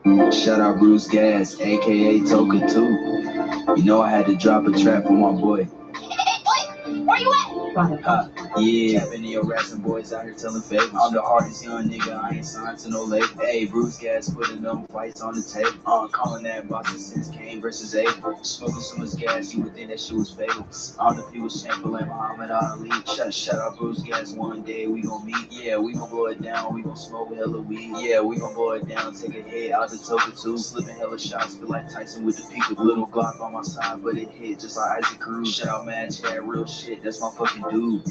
Shout out Bruce Gas, aka Toka 2. You know I had to drop a trap for my boy. Where you at? Yeah, been your rats and boys out here telling fakes. I'm the hardest young nigga, I ain't signed to no label. Hey, Bruce Gas putting them fights on the tape. Calling that boxing since Kane versus Abel. Smoking so much gas, you would think that shit was fatal. All the people shameful like Muhammad Ali. Shout out Bruce Gas, one day we gon' meet. Yeah, we gon' blow it down, we gon' smoke hella weed. Yeah, we gon' blow it down, take a hit out the Toka 2. Slipping hella shots, feel like Tyson with the peak with little Glock on my side, but it hit just like Isaac Cruz. Shout out Mad Chad, real shit, that's my fucking dude.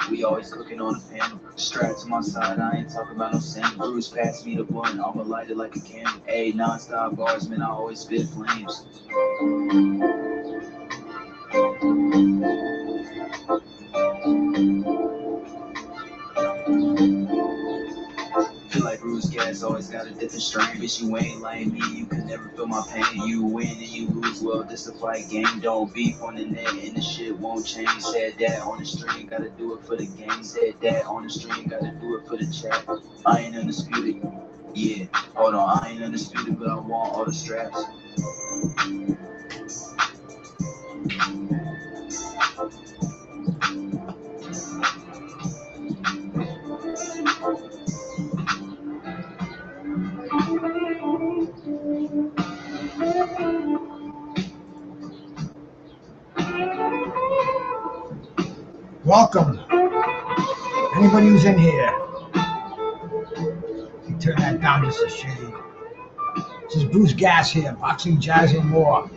We always cooking on the panel. Strapped to my side, I ain't talking about no sandal. Bruce passed me the blunt, I'ma light it like a candle. Ayy, non-stop bars, man, I always spit flames. Feel like Bruce Gas always got a different strain. Bitch, you ain't like me, you can never feel my pain. You win and you lose, well, this a fight game. Don't beef on the net and the shit won't change. Said that on the stream, gotta do it for the game. Said that on the stream, gotta do it for the chat. I ain't undisputed. Yeah, hold on, I ain't undisputed, but I want all the straps. Welcome. Anybody who's in here, you turn that down just a shade. This is Bruce Gas here, boxing, jazz, and more.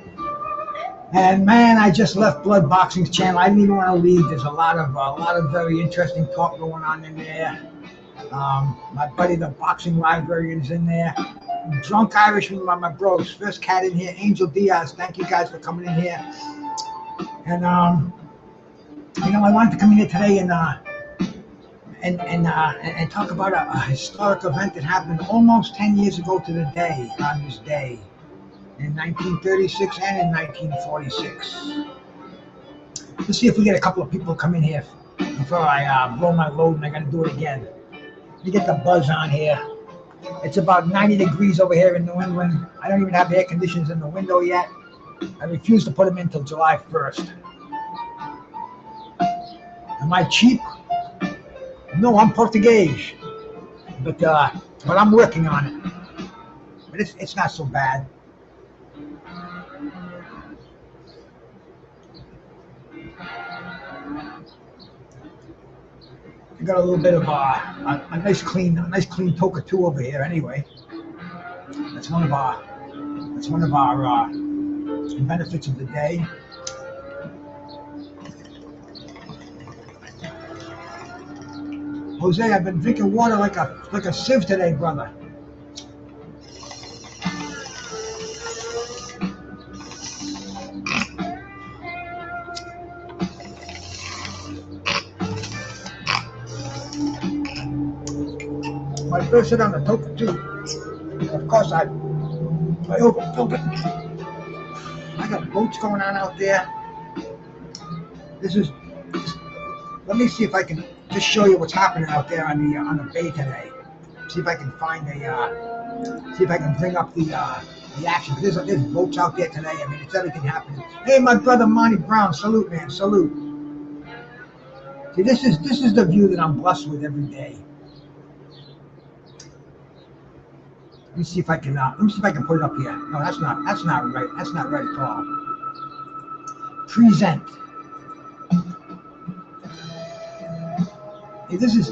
And man, I just left Blood Boxing's channel. I didn't even want to leave. There's a lot of very interesting talk going on in there. My buddy, the boxing librarian, is in there. Drunk Irishman, my bros. First cat in here, Angel Diaz. Thank you guys for coming in here. And you know, I wanted to come in here today and talk about a historic event that happened almost 10 years ago to the day, on this day, in 1936 and in 1946. Let's see if we get a couple of people come in here before I blow my load, and I got to do it again. Let me get the buzz on here. It's about 90 degrees over here in New England. I don't even have air conditioners in the window yet. I refuse to put them in until July 1st. Am I cheap? No, I'm Portuguese. But I'm working on it. But it's not so bad. I got a little bit of a nice clean Toka 2 over here anyway. That's one of our benefits of the day. Jose, I've been drinking water like a sieve today, brother. My first hit on the Toka 2. Of course, I overfilled it. I got boats going on out there. Let me see if I can just show you what's happening out there on the bay today. See if I can bring up the action. There's boats out there today. I mean, it's everything happening. Hey, my brother Monty Brown, salute, man, salute. See, this is the view that I'm blessed with every day. Let me see if I can put it up here. No, that's not right. That's not right at all. Present. Hey, this is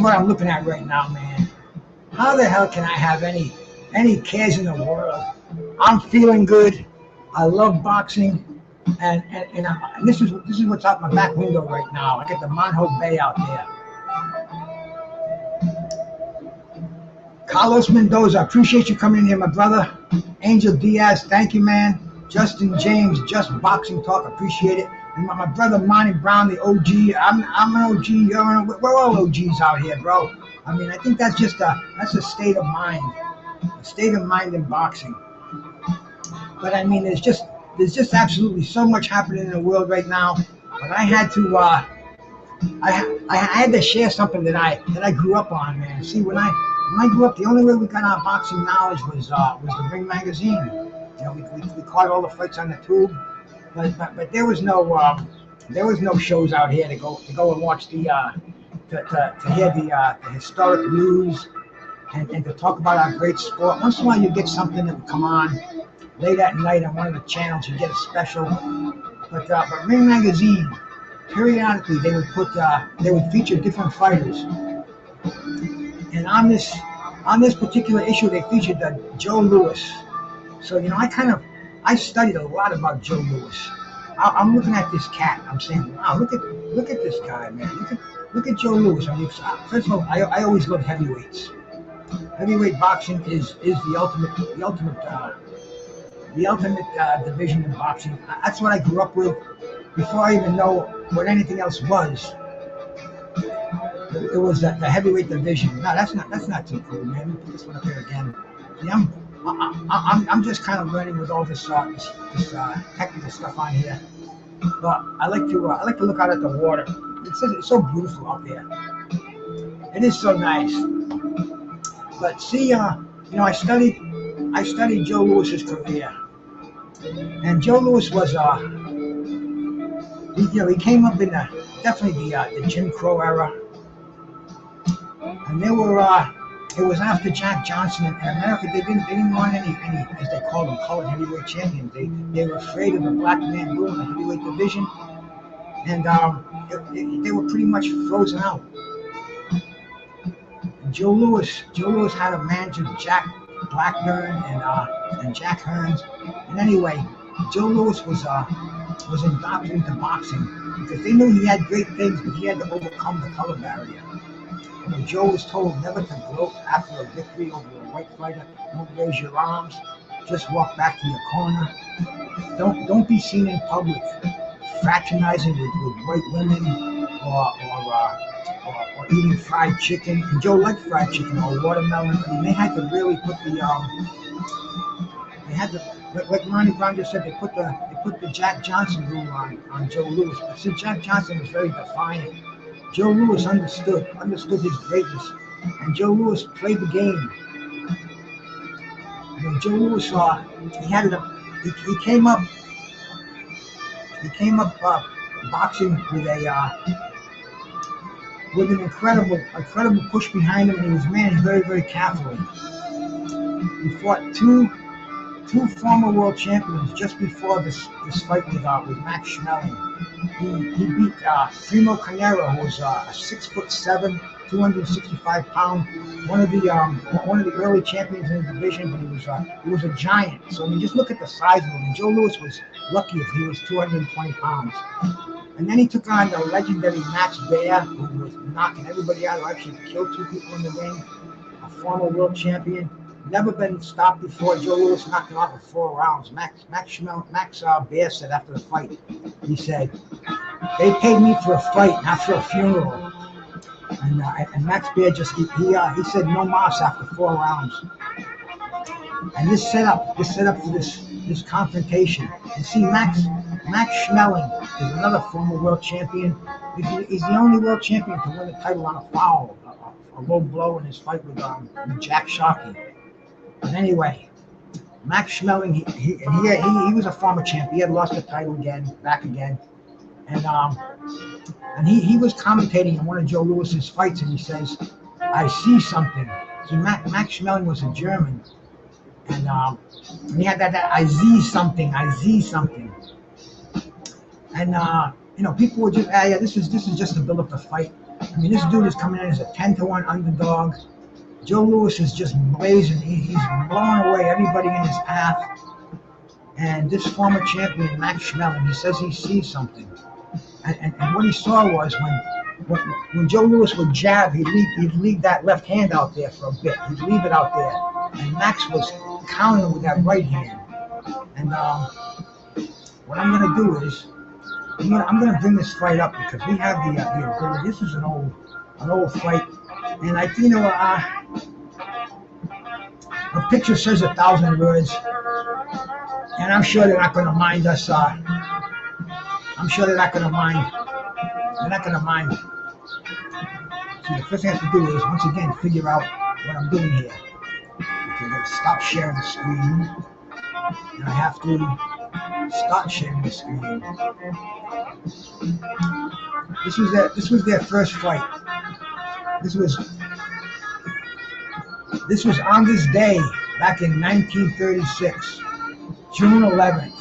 what I'm looking at right now, man. How the hell can I have any cares in the world? I'm feeling good. I love boxing, and this is what's out my back window right now. I got the Monho Bay out there. Carlos Mendoza, appreciate you coming in here, my brother. Angel Diaz, thank you, man. Justin James, Just Boxing Talk, appreciate it. And my brother Monty Brown, the OG. I'm an OG. We're all OGs out here, bro. I mean, I think that's just a state of mind, in boxing. But I mean, there's just absolutely so much happening in the world right now. But I had to I had to share something that I grew up on, man. See, when when I grew up, the only way we got our boxing knowledge was the Ring magazine. You know, we caught all the fights on the tube, but there was no shows out here to go and watch the to hear the historic news and to talk about our great sport. Once in a while, you get something that would come on late at night on one of the channels. You get a special, but Ring magazine, periodically they would feature different fighters. And on this particular issue, they featured Joe Louis. So you know, I studied a lot about Joe Louis. I'm looking at this cat. I'm saying, wow, look at this guy, man. Look at Joe Louis. I mean, first of all, I always loved heavyweights. Heavyweight boxing is the ultimate division in boxing. That's what I grew up with. Before I even know what anything else was, it was the heavyweight division. No, that's not too cool, man. Let me put this one up here again. See, I'm just kind of learning with all this technical stuff on here. But I like to look out at the water. It's so beautiful out there. It is so nice. But see, you know, I studied Joe Louis's career, and Joe Louis was he came up in definitely the Jim Crow era, and it was after Jack Johnson in America. They didn't want any as they called them colored heavyweight champions. They were afraid of the black man ruling the heavyweight division, and they were pretty much frozen out. Joe Louis had a manager, Jack Blackburn and Jack Hearns. And anyway, Joe Louis was indoctrinated into boxing because they knew he had great things, but he had to overcome the color barrier. You know, Joe was told never to gloat after a victory over a white fighter. Don't raise your arms. Just walk back to your corner. Don't be seen in public fraternizing with white women or eating fried chicken. And Joe liked fried chicken or watermelon. I mean, they had to really put like Ronnie Brown just said, they put the Jack Johnson rule on Joe Louis. But see, Jack Johnson was very defiant. Joe Louis understood his greatness, and Joe Louis played the game. You know, Joe Louis he came up boxing with an incredible push behind him, and he was managed very, very carefully. He fought two former world champions just before this fight with Max Schmeling. He beat Primo Carnera, who was 6'7", 265 pound, one of the early champions in the division, but he was a giant. So I mean, just look at the size of him. And Joe Louis was lucky if he was 220 pounds. And then he took on the legendary Max Baer, who was knocking everybody out, who actually killed 2 people in the ring, a former world champion. Never been stopped before. Joe Louis knocked him out with 4 rounds. Max Baer said after the fight, he said, "They paid me for a fight, not for a funeral." And Max Baer he said no mas after 4 rounds. And this set up for this confrontation. You see, Max Schmeling is another former world champion. He's the only world champion to win the title on a foul, a low blow in his fight with Jack Sharkey. But anyway, Max Schmeling, he was a former champion. He had lost the title back again. And he was commentating in one of Joe Louis's fights, and he says, "I see something." So Max Schmeling was a German, and he had that I see something. And you know, people were just, yeah, this is just to build up the fight. I mean, this dude is coming in as a 10-1 underdog. Joe Louis is just blazing. He's blowing away everybody in his path. And this former champion, Max Schmeling, he says he sees something. And what he saw was when Joe Louis would jab, he'd leave that left hand out there for a bit. He'd leave it out there. And Max was countering with that right hand. And what I'm going to do is, I'm going to bring this fight up because we have the ability. This is an old fight. And a picture says 1,000 words, and I'm sure they're not going to mind us. I'm sure they're not going to mind. They're not going to mind. So the first thing I have to do is once again figure out what I'm doing here. Okay, I'm gonna stop sharing the screen, and I have to start sharing the screen. This was their first fight. This was on this day back in 1936, June 11th.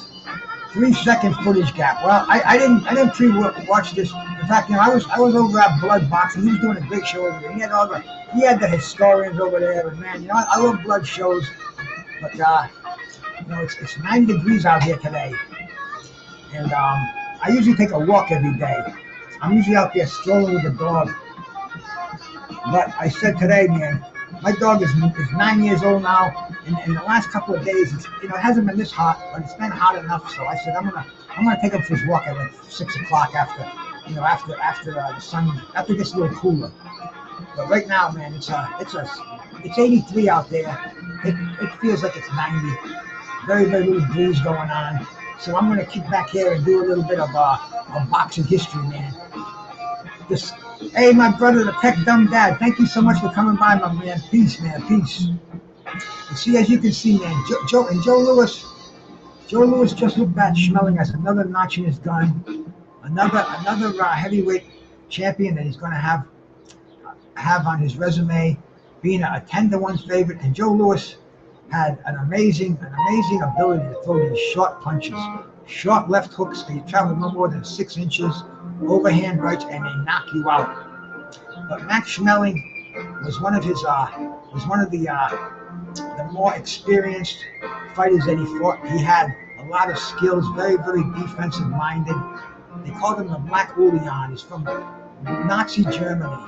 3 second footage gap. Well, I didn't pre-watch this. In fact, I was over at Blood Boxing. He was doing a great show over there. He had the historians over there. But man, I love blood shows. But it's 90 degrees out here today, and I usually take a walk every day. I'm usually out there strolling with the dog. But I said today, man, my dog is 9 years old now, and in the last couple of days, it hasn't been this hot, but it's been hot enough. So I said I'm gonna take him for his walk at like 6 o'clock after the sun it gets a little cooler. But right now, man, it's 83 out there. It feels like it's 90. Very very little breeze going on. So I'm gonna kick back here and do a little bit of boxing history, man. Hey, my brother, the Peck Dumb Dad. Thank you so much for coming by, my man. Peace, man. Peace. And see, as you can see, man, Joe Louis just looked at Schmeling as another notch in his gun, another heavyweight champion that he's going to have on his resume, being a 10-1 favorite. And Joe Louis had an amazing ability to throw these short punches, short left hooks. They travel no more than 6 inches. Overhand rights, and they knock you out. But Max Schmeling was one of the more experienced fighters that he fought. He had a lot of skills, very very defensive minded. They called him the Black Julian. He's from Nazi Germany,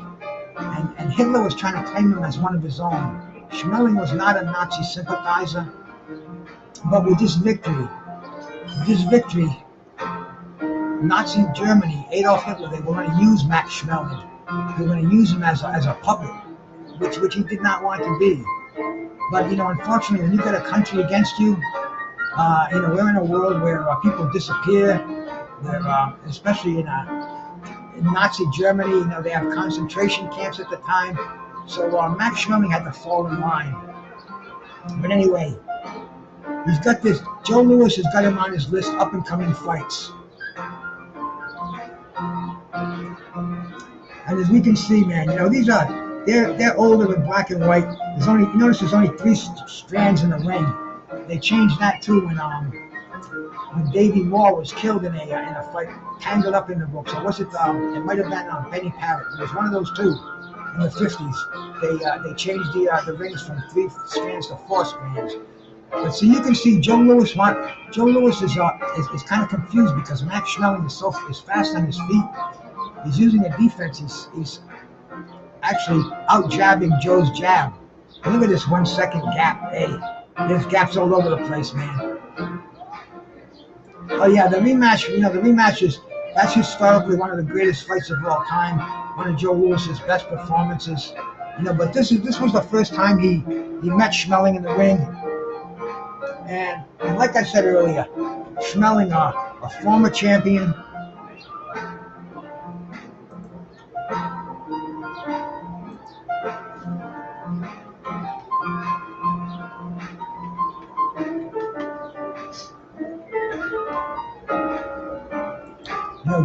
and Hitler was trying to claim him as one of his own. Schmeling was not a Nazi sympathizer, but with this victory. Nazi Germany, Adolf Hitler, they were going to use Max Schmeling. They were going to use him as a puppet, which he did not want to be. But unfortunately, when you got a country against you, we're in a world where people disappear. Especially in Nazi Germany, they have concentration camps at the time. So Max Schmeling had to fall in line. But anyway, he's got this. Joe Louis has got him on his list, up and coming fights. And as we can see, man, they're older in black and white. There's only 3 strands in the ring. They changed that too when Davey Moore was killed in a fight, tangled up in the ropes. It might have been Benny Parrott. It was one of those two in the 50s. They changed the rings from 3 strands to 4 strands. But so you can see Joe Louis is kind of confused because Max Schmeling is fast on his feet. He's using a defense. He's actually out jabbing Joe's jab. Look at this 1 second gap. Hey, there's gaps all over the place, man. Oh yeah, the rematch that's historically one of the greatest fights of all time. One of Joe Louis's best performances. But this was the first time he met Schmeling in the ring. And like I said earlier, Schmeling, a former champion.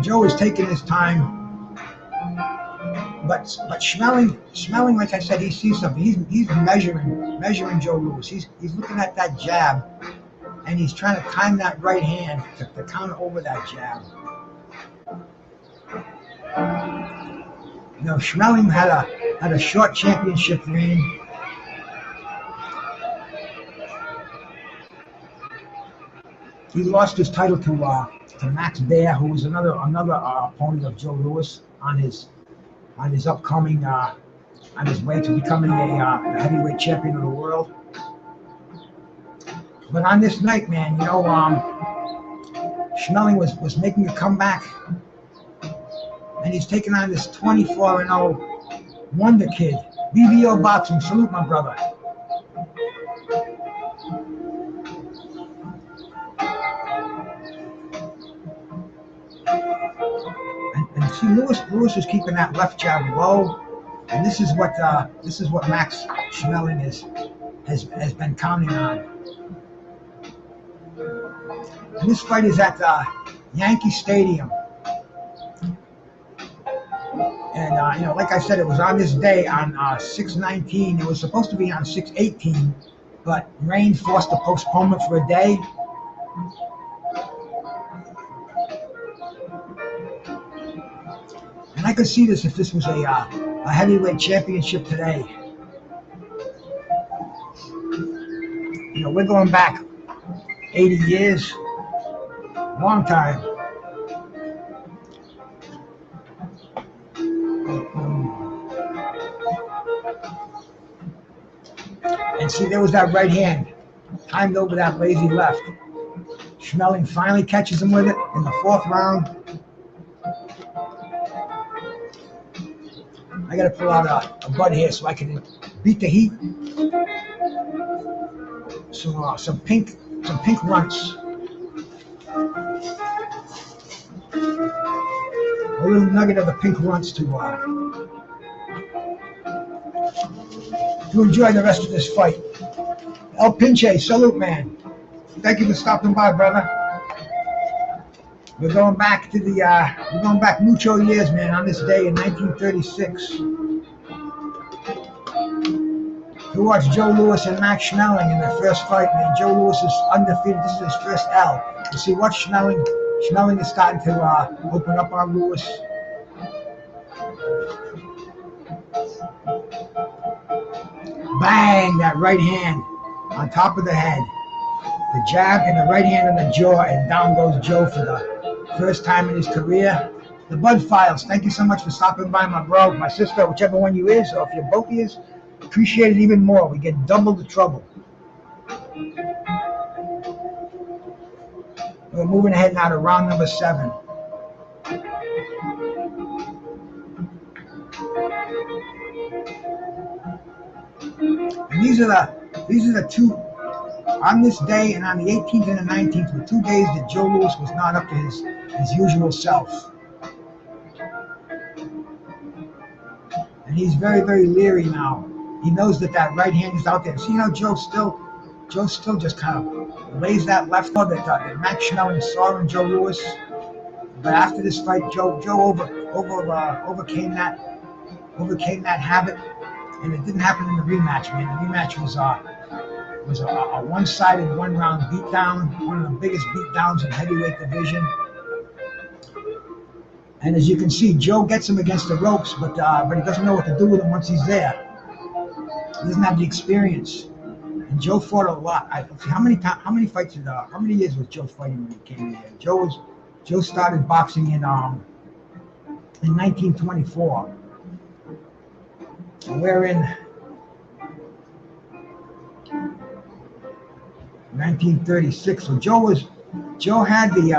Joe is taking his time, but Schmeling, like I said, he sees something. He's measuring Joe Louis. He's looking at that jab, and he's trying to time that right hand to counter over that jab. Schmeling had a short championship reign. He lost his title to Max Baer, who was another opponent of Joe Louis on his upcoming on his way to becoming a heavyweight champion of the world. But on this night, man, Schmeling was making a comeback, and he's taking on this 24-0 wonder kid. BBO Boxing, salute my brother. And see, Louis is keeping that left jab low, And this is what Max Schmeling has been counting on. And this fight is at Yankee Stadium. And like I said, it was on this day on 6/19. It was supposed to be on 6/18, but rain forced a postponement for a day. And I could see this if this was a heavyweight championship today. We're going back 80 years, long time. And see, there was that right hand, timed over that lazy left. Schmeling finally catches him with it in the 4th round. I got to pull out a bud here so I can beat the heat. So some pink runts. A little nugget of the pink runts to enjoy the rest of this fight. El Pinche, salute, man. Thank you for stopping by, brother. We're going back to we're going back mucho years, man, on this day in 1936. To watch Joe Louis and Max Schmeling in their first fight, man. Joe Louis is undefeated. This is his first L. You see what Schmeling is starting to open up on Louis. Bang, that right hand on top of the head. The jab and the right hand on the jaw, and down goes Joe for the first time in his career. The Bud Files, thank you so much for stopping by, my bro, my sister, whichever one you is, or if you're both is, appreciate it even more. We get double the trouble. We're moving ahead now to round number 7. And these are the two, on this day and on the 18th and the 19th, were 2 days that Joe Louis was not up to his usual self. And he's very, very leery now. He knows that right hand is out there. See how Joe still just kind of lays that left hook that Max Schmeling saw in Joe Louis. But after this fight, Joe overcame that habit, and it didn't happen in the rematch, man. The rematch was a one-sided 1-round beatdown, one of the biggest beatdowns in heavyweight division. And as you can see, Joe gets him against the ropes, but he doesn't know what to do with him once he's there. He doesn't have the experience. And Joe fought a lot. How many years was Joe fighting when he came here? Joe started boxing in 1924. And we're in 1936. So Joe had the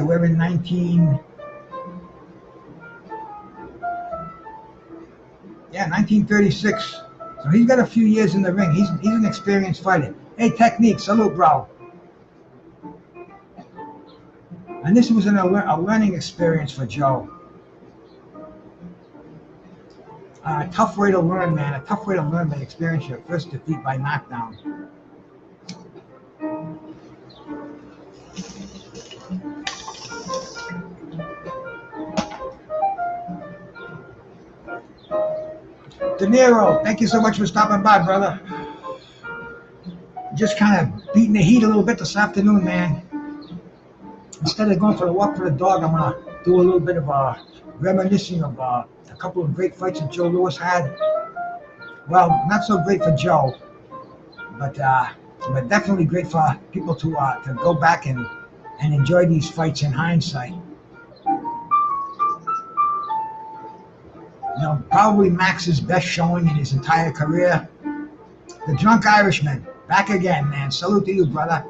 we're in 1936. So he's got a few years in the ring. He's an experienced fighter. Hey, Technique, salute, bro. And this was a learning experience for Joe. A tough way to learn, man. A tough way to learn by experience your first defeat by knockdown. De Niro, thank you so much for stopping by, brother. Just kind of beating the heat a little bit this afternoon, man. Instead of going for a walk for the dog, I'm going to do a little bit of reminiscing of a couple of great fights that Joe Louis had. Well, not so great for Joe, but definitely great for people to go back and enjoy these fights in hindsight. Probably Max's best showing in his entire career. The Drunk Irishman, back again, man. Salute to you, brother.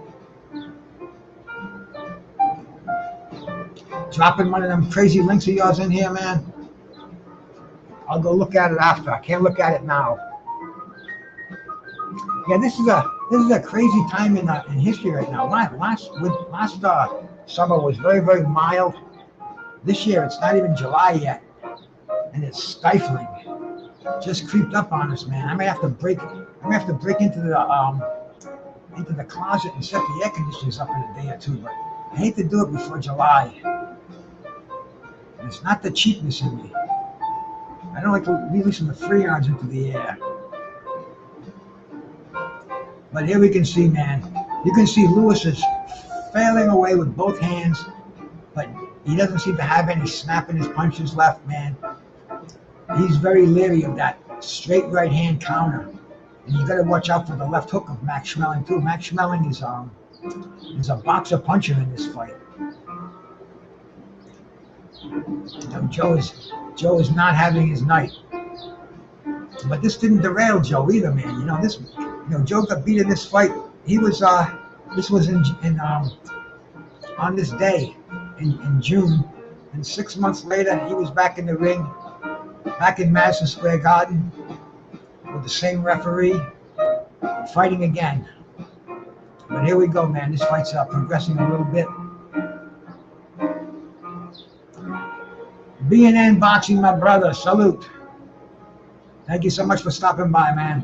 Dropping one of them crazy links of yours in here, man. I'll go look at it after. I can't look at it now. Yeah, this is a crazy time in history right now. Last summer was very, very mild. This year it's not even July yet, and it's stifling. just creeped up on us, man. I may have to break into the closet and set the air conditioners up in a day or two, but I hate to do it before July. And it's not the cheapness in me. I don't like releasing the freons into the air. But here we can see, man. You can see Lewis is failing away with both hands, but he doesn't seem to have any snap in his punches left, man. He's very leery of that straight right hand counter. And you got to watch out for the left hook of Max Schmeling too. Max Schmeling is a boxer puncher in this fight. You know, Joe is not having his night. But this didn't derail Joe either, man. Joe got beat in this fight. This was on this day in June, and 6 months later he was back in the ring, back in Madison Square Garden with the same referee, fighting again. But here we go, man. This fight's progressing a little bit. B&N Boxing, my brother, salute. Thank you so much for stopping by, man.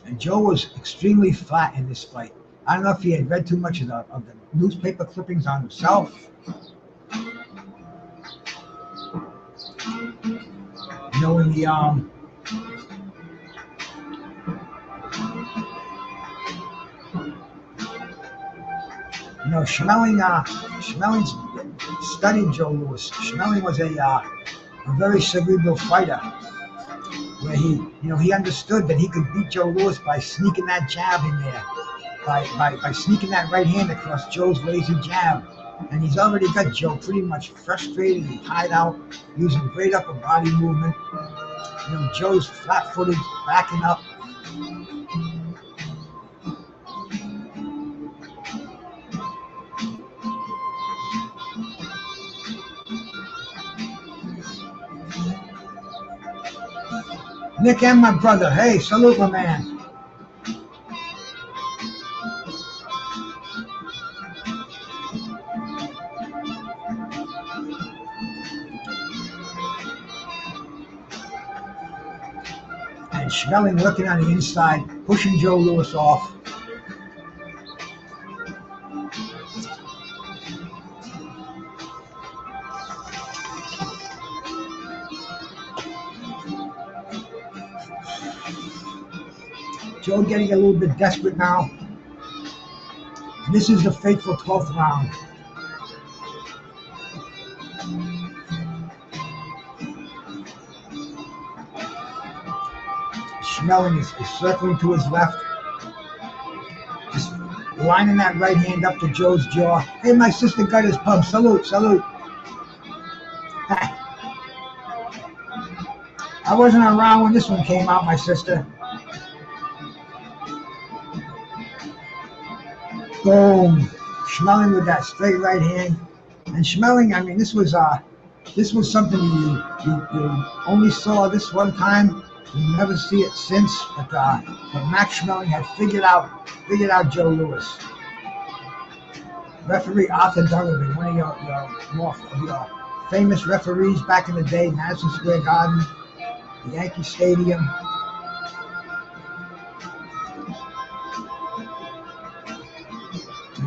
And Joe was extremely flat in this fight. I don't know if he had read too much of the newspaper clippings on himself. You know, in the Schmeling studied Joe Louis. Schmeling was a very cerebral fighter, where he understood that he could beat Joe Louis by sneaking that jab in there, by sneaking that right hand across Joe's lazy jab. And he's already got Joe pretty much frustrated and tied out, using great upper body movement. Joe's flat-footed, backing up. Nick and my brother, hey, salute my man. And Schmeling working on the inside, pushing Joe Louis off. Joe getting a little bit desperate now. And this is the fateful 12th round. Schmeling is circling to his left. Just lining that right hand up to Joe's jaw. Hey, my sister got his pump. Salute, salute. I wasn't around when this one came out, my sister. Boom. Schmeling with that straight right hand. And Schmeling, I mean, this was something you only saw this one time. You never see it since. But Max Schmeling had figured out Joe Louis. Referee Arthur Donovan, one of your famous referees back in the day, Madison Square Garden, the Yankee Stadium.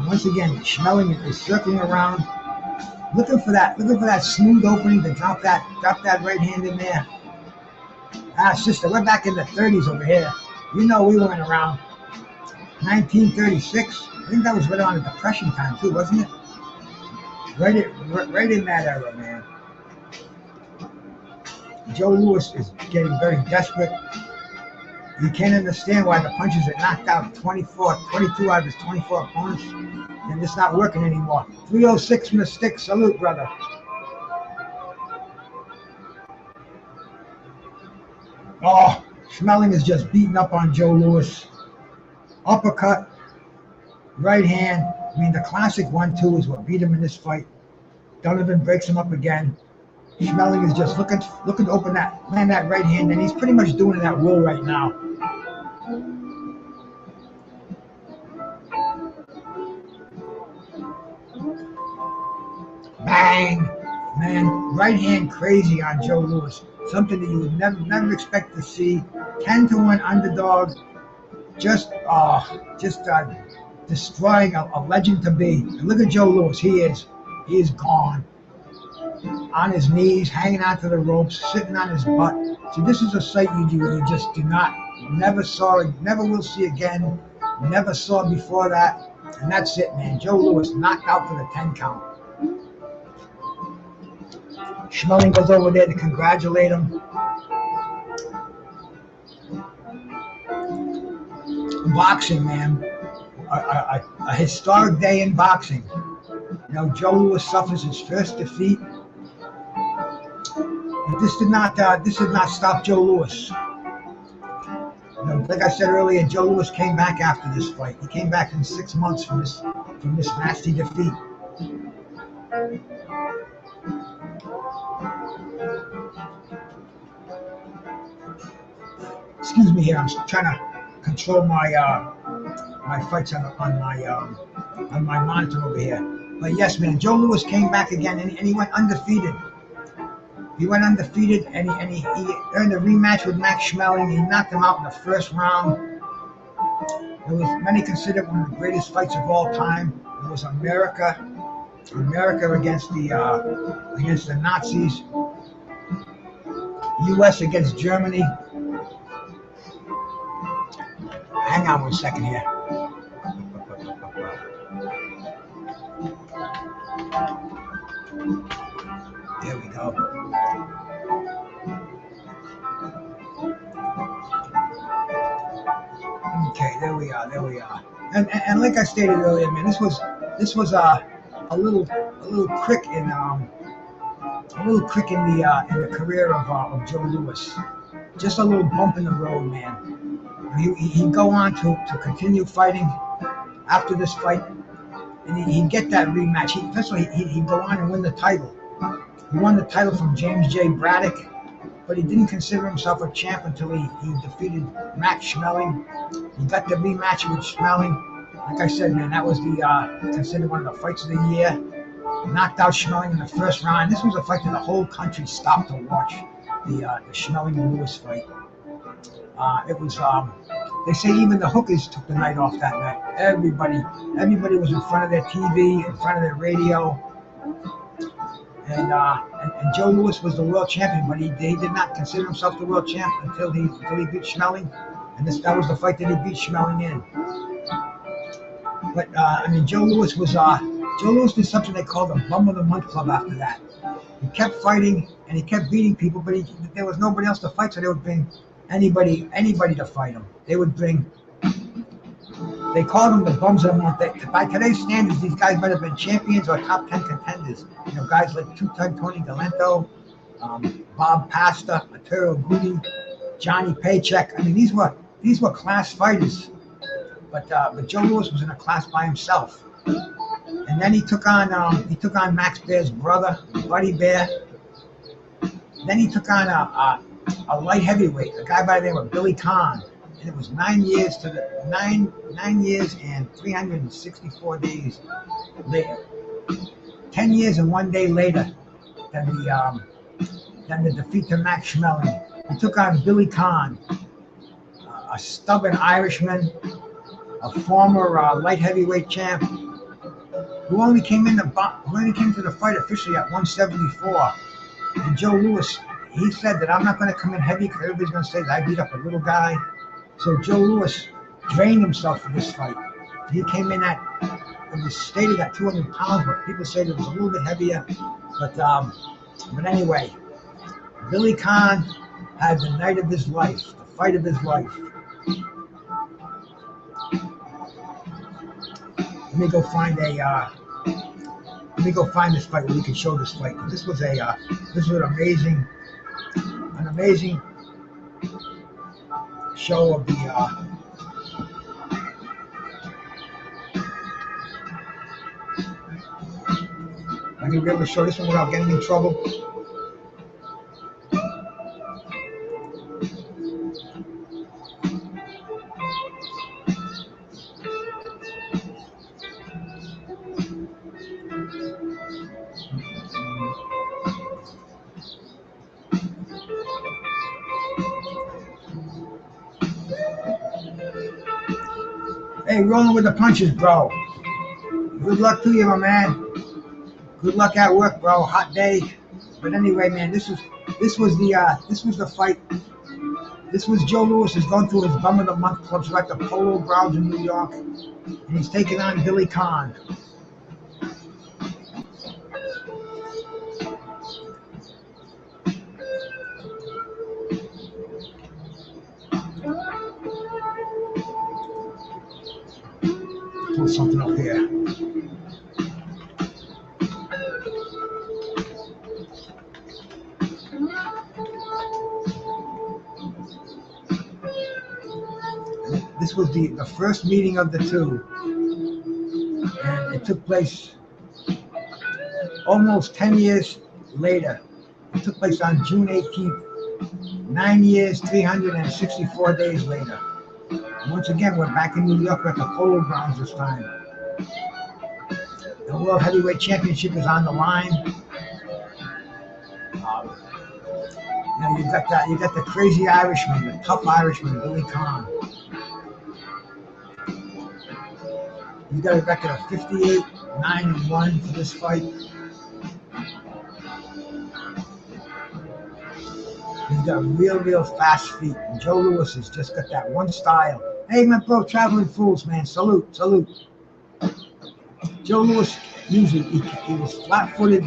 Once again, Schmeling is circling around, looking for that smooth opening to drop that right hand in there. Sister, we're back in the 30s over here. We weren't around. 1936. I think that was right around the Depression time too, wasn't it? Right in that era, man. Joe Louis is getting very desperate. You can't understand why the punches that knocked out 22 out of his 24 opponents, and it's not working anymore. 306 from the stick. Salute, brother. Oh, Schmeling is just beating up on Joe Louis. Uppercut, right hand. I mean, the classic 1-2 is what beat him in this fight. Donovan breaks him up again. Schmeling is just looking to land that right hand, and he's pretty much doing it at will right now. bang. Man, right hand crazy on Joe Louis. Something that you would never expect to see. 10-1 underdog. Just destroying a legend to be. And look at Joe Louis. He is gone. On his knees, hanging onto the ropes, sitting on his butt. See, this is a sight you just never saw, never will see again, never saw before that. And that's it, man. Joe Louis knocked out for the 10 count. Schmeling goes over there to congratulate him. Boxing, man. A historic day in boxing. You know, Joe Louis suffers his first defeat. But this did not stop Joe Louis. You know, like I said earlier, Joe Louis came back after this fight. He came back in 6 months from this nasty defeat. Excuse me here. I'm trying to control my fights on my monitor over here. But yes, man, Joe Louis came back again, and he went undefeated. He went undefeated, and he earned a rematch with Max Schmeling. He knocked him out in the first round. It was many considered one of the greatest fights of all time. It was America against the Nazis. U.S. against Germany. Hang on 1 second here. There we go. Okay, there we are. And like I stated earlier, man, this was a little crick in the career of Joe Louis. Just a little bump in the road, man. He'd go on to continue fighting after this fight, and he'd get that rematch. He'd go on and win the title. He won the title from James J. Braddock, but he didn't consider himself a champ until he defeated Max Schmeling. He got the rematch with Schmeling. Like I said, man, that was considered one of the fights of the year. Knocked out Schmeling in the first round. This was a fight that the whole country stopped to watch, the Schmeling and Louis fight. It was, they say even the hookers took the night off that night. Everybody was in front of their TV, in front of their radio. And Joe Louis was the world champion, but he did not consider himself the world champ until he beat Schmeling. And that was the fight that he beat Schmeling in. But, Joe Louis did something they called the Bum of the Month Club after that. He kept fighting, and he kept beating people, but there was nobody else to fight, so they would bring anybody to fight him. They called them the Bums of the Month. By today's standards, these guys might have been champions or top 10 contenders. You know, guys like two-time Tony Galento, Bob Pasta, Arturo Gudi, Johnny Paycheck. I mean, these were class fighters. But Joe Louis was in a class by himself. And then he took on Max Bear's brother, Buddy Bear. Then he took on a light heavyweight, a guy by the name of Billy Conn. And it was 9 years and 364 days later. 10 years and 1 day later than the defeat to Max Schmeling. He took on Billy Conn, a stubborn Irishman, a former light heavyweight champ, who only came to the fight officially at 174. And Joe Louis, he said that I'm not going to come in heavy because everybody's going to say that I beat up a little guy. So Joe Louis drained himself for this fight. He came in it was stated at 200 pounds, but people said it was a little bit heavier. But anyway, Billy Conn had the night of his life, the fight of his life. Let me go find this fight where we can show this fight. This was an amazing show of the I can be able to show this one without getting in trouble. Hey, rolling with the punches, bro. Good luck to you, my man. Good luck at work, bro. Hot day. But anyway, man, this was the fight. This was Joe Louis is going through his bum of the month clubs like the Polo Grounds in New York, and he's taking on Billy Conn. Pull something up here. This was the first meeting of the two, and it took place almost 10 years later. It took place on June 18th, 9 years, 364 days later. And once again, we're back in New York at the Polo Grounds this time. The World Heavyweight Championship is on the line. You got the crazy Irishman, the tough Irishman, Billy Conn. You got a record of 58, 9-1 for this fight. He's got real fast feet. And Joe Louis has just got that one style. Hey, my bro, traveling fools, man. Salute. Joe Louis usually he was flat-footed.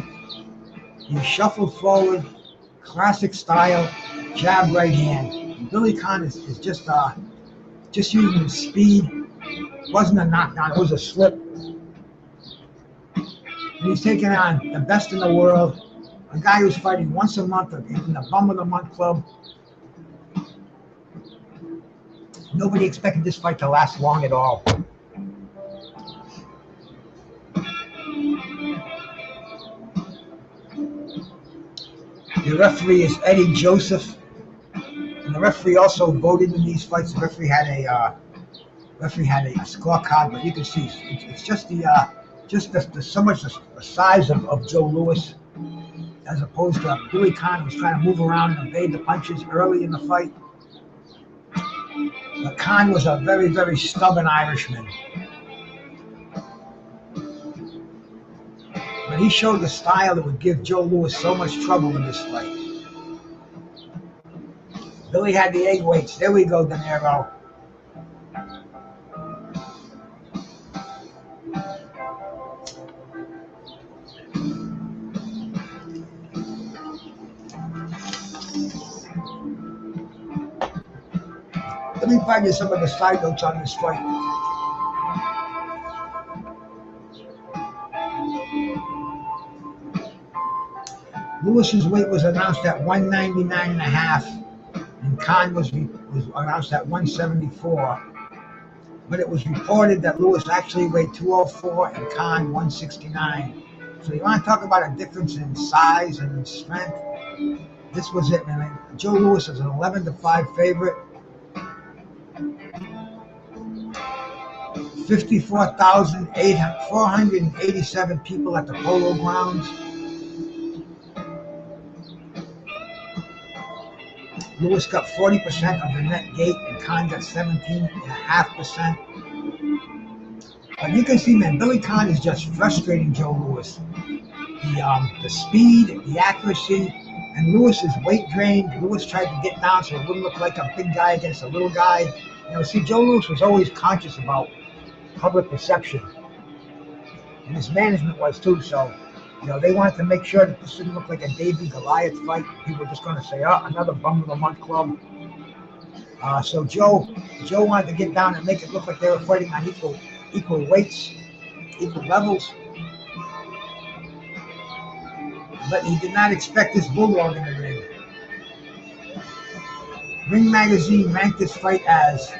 He shuffled forward, classic style, jab right hand. And Billy Conn is just using his speed. It wasn't a knockdown, it was a slip. And he's taking on the best in the world, a guy who's fighting once a month in the bum of the month club. Nobody expected this fight to last long at all. The referee is Eddie Joseph, and the referee also voted in these fights. The referee had a scorecard, but you can see it's just so much the size of Joe Louis, as opposed to Billy Conn, who was trying to move around and evade the punches early in the fight. But Conn was a very stubborn Irishman. But he showed the style that would give Joe Louis so much trouble in this fight. Billy had the egg weights. There we go, De Niro. Let me find you some of the side notes on this fight. Lewis's weight was announced at 199.5, and Conn was announced at 174. But it was reported that Louis actually weighed 204 and Conn 169. So you want to talk about a difference in size and strength? This was it, man. Joe Louis is an 11-5 favorite. 54,487 people at the Polo Grounds. Louis got 40% of the net gate, and Conn got 17.5%. But you can see, man, Billy Conn is just frustrating Joe Louis. The speed, the accuracy, and Louis is weight drained. Louis tried to get down so it wouldn't look like a big guy against a little guy. See, Joe Louis was always conscious about public perception, and his management was too. So, they wanted to make sure that this didn't look like a Davey Goliath fight. People were just going to say, "Oh, another bum of the month club." So Joe wanted to get down and make it look like they were fighting on equal weights, equal levels. But he did not expect this bulldog in the ring. Ring Magazine ranked this fight as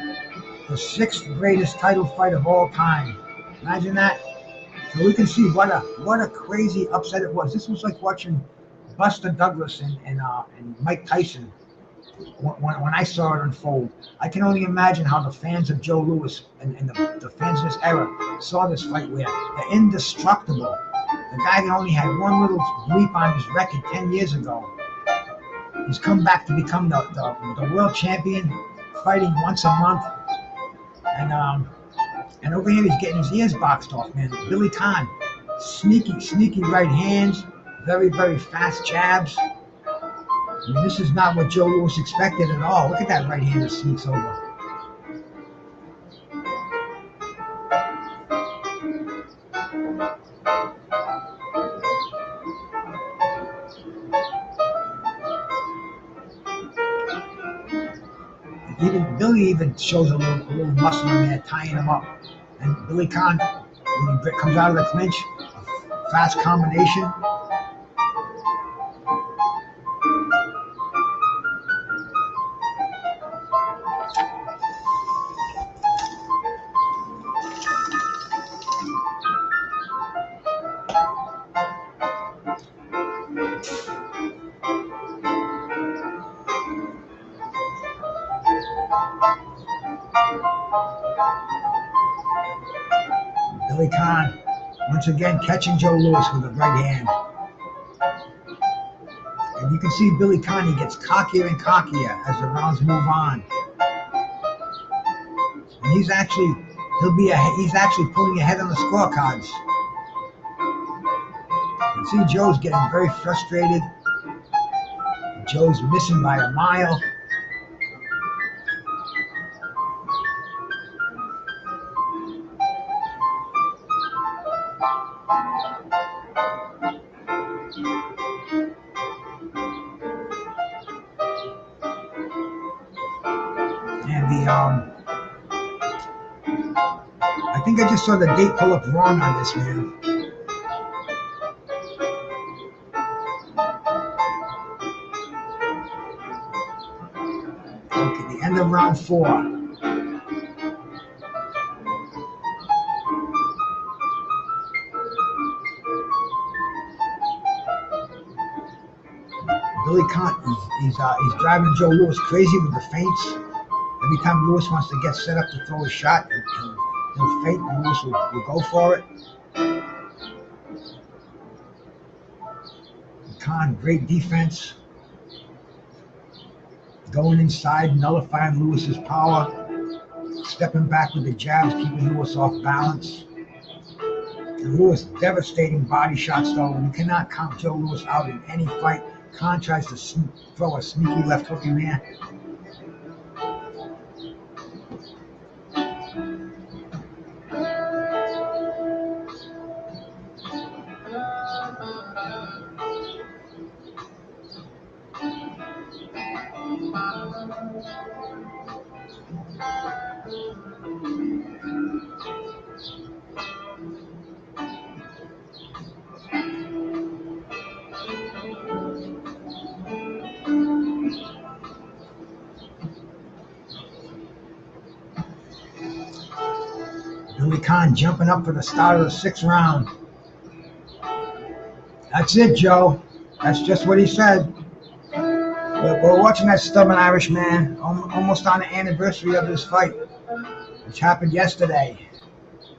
the 6th greatest title fight of all time. Imagine that. So we can see what a crazy upset it was. This was like watching Buster Douglas and Mike Tyson when I saw it unfold. I can only imagine how the fans of Joe Louis and the fans of this era saw this fight, where the indestructible, the guy that only had one little bleep on his record 10 years ago, he's come back to become the world champion, fighting once a month. And And over here, he's getting his ears boxed off, man. Billy Conn, sneaky right hands, very fast jabs. I mean, this is not what Joe Louis expected at all. Look at that right hand that sneaks over. Even Billy even shows a little muscle in there, tying him up. And Billy Conn, when he comes out of the clinch, a fast combination. Billy Conn, once again, catching Joe Louis with the right hand. And you can see Billy Conn, he gets cockier and cockier as the rounds move on. And he's actually pulling ahead on the scorecards. You can see Joe's getting very frustrated. Joe's missing by a mile. I think I just saw the date pull up wrong on this, man. Okay, the end of round 4. Billy Conn, he's driving Joe Louis crazy with the feints. Every time Louis wants to get set up to throw a shot, he'll feint and Louis will go for it. Conn, great defense. Going inside, nullifying Louis's power. Stepping back with the jabs, keeping Louis off balance. And Louis, devastating body shots, though. You cannot count Joe Louis out in any fight. Conn tries to throw a sneaky left hook in there. Billy Conn jumping up for the start of the 6th round. That's it, Joe. That's just what he said. We're watching that stubborn Irish man, almost on the anniversary of this fight, which happened yesterday,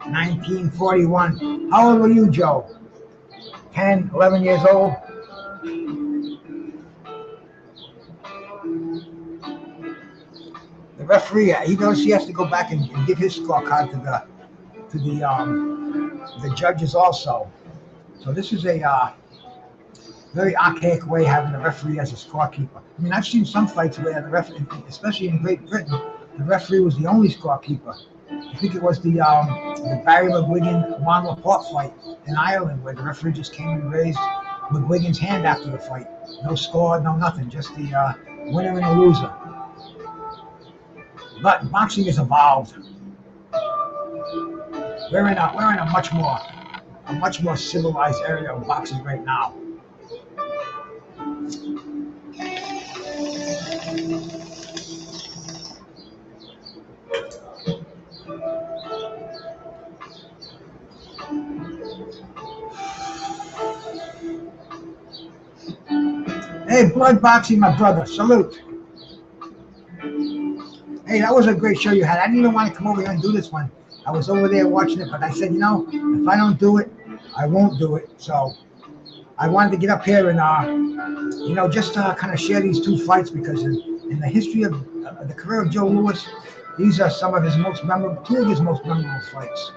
1941. How old were you, Joe? 10, 11 years old? The referee, he knows he has to go back and give his scorecard to the judges also. So this is a very archaic way having the referee as a scorekeeper. I mean, I've seen some fights where the referee, especially in Great Britain, the referee was the only scorekeeper. I think it was the Barry McGuigan Juan Laporte fight in Ireland, where the referee just came and raised McGuigan's hand after the fight. No score, no nothing, just the winner and the loser. But boxing has evolved. We're in a much more civilized area of boxing right now. Hey, blood boxing, my brother. Salute. Hey, that was a great show you had. I didn't even want to come over here and do this one. I was over there watching it, but I said, if I don't do it, I won't do it. So I wanted to get up here and, just kind of share these two fights, because in the history of the career of Joe Louis, These are some of his most memorable, two of his most memorable fights.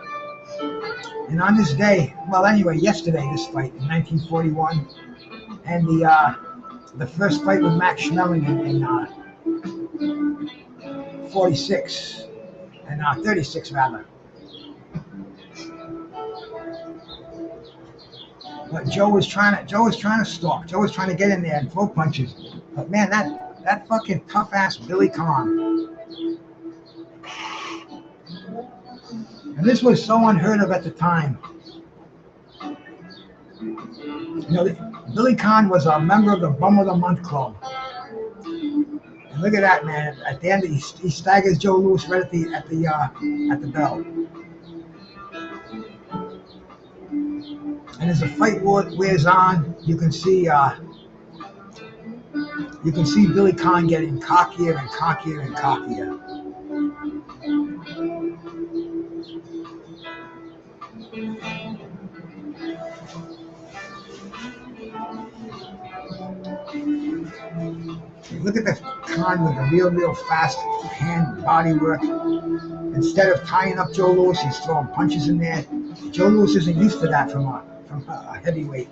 And on this day, well, anyway, yesterday, this fight in 1941, and the first fight with Max Schmeling in 46 and 36 rather. But Joe was trying to stalk. Joe was trying to get in there and throw punches. But man, that fucking tough ass Billy Conn. And this was so unheard of at the time. You know, Billy Conn was a member of the Bum of the Month Club. And look at that, man! At the end, he staggers Joe Louis right at the bell. And as the fight wears on, you can see Billy Conn getting cockier and cockier and cockier. Look at the Conn with the real fast hand body work. Instead of tying up Joe Louis, he's throwing punches in there. Joe Louis isn't used to that from a heavyweight.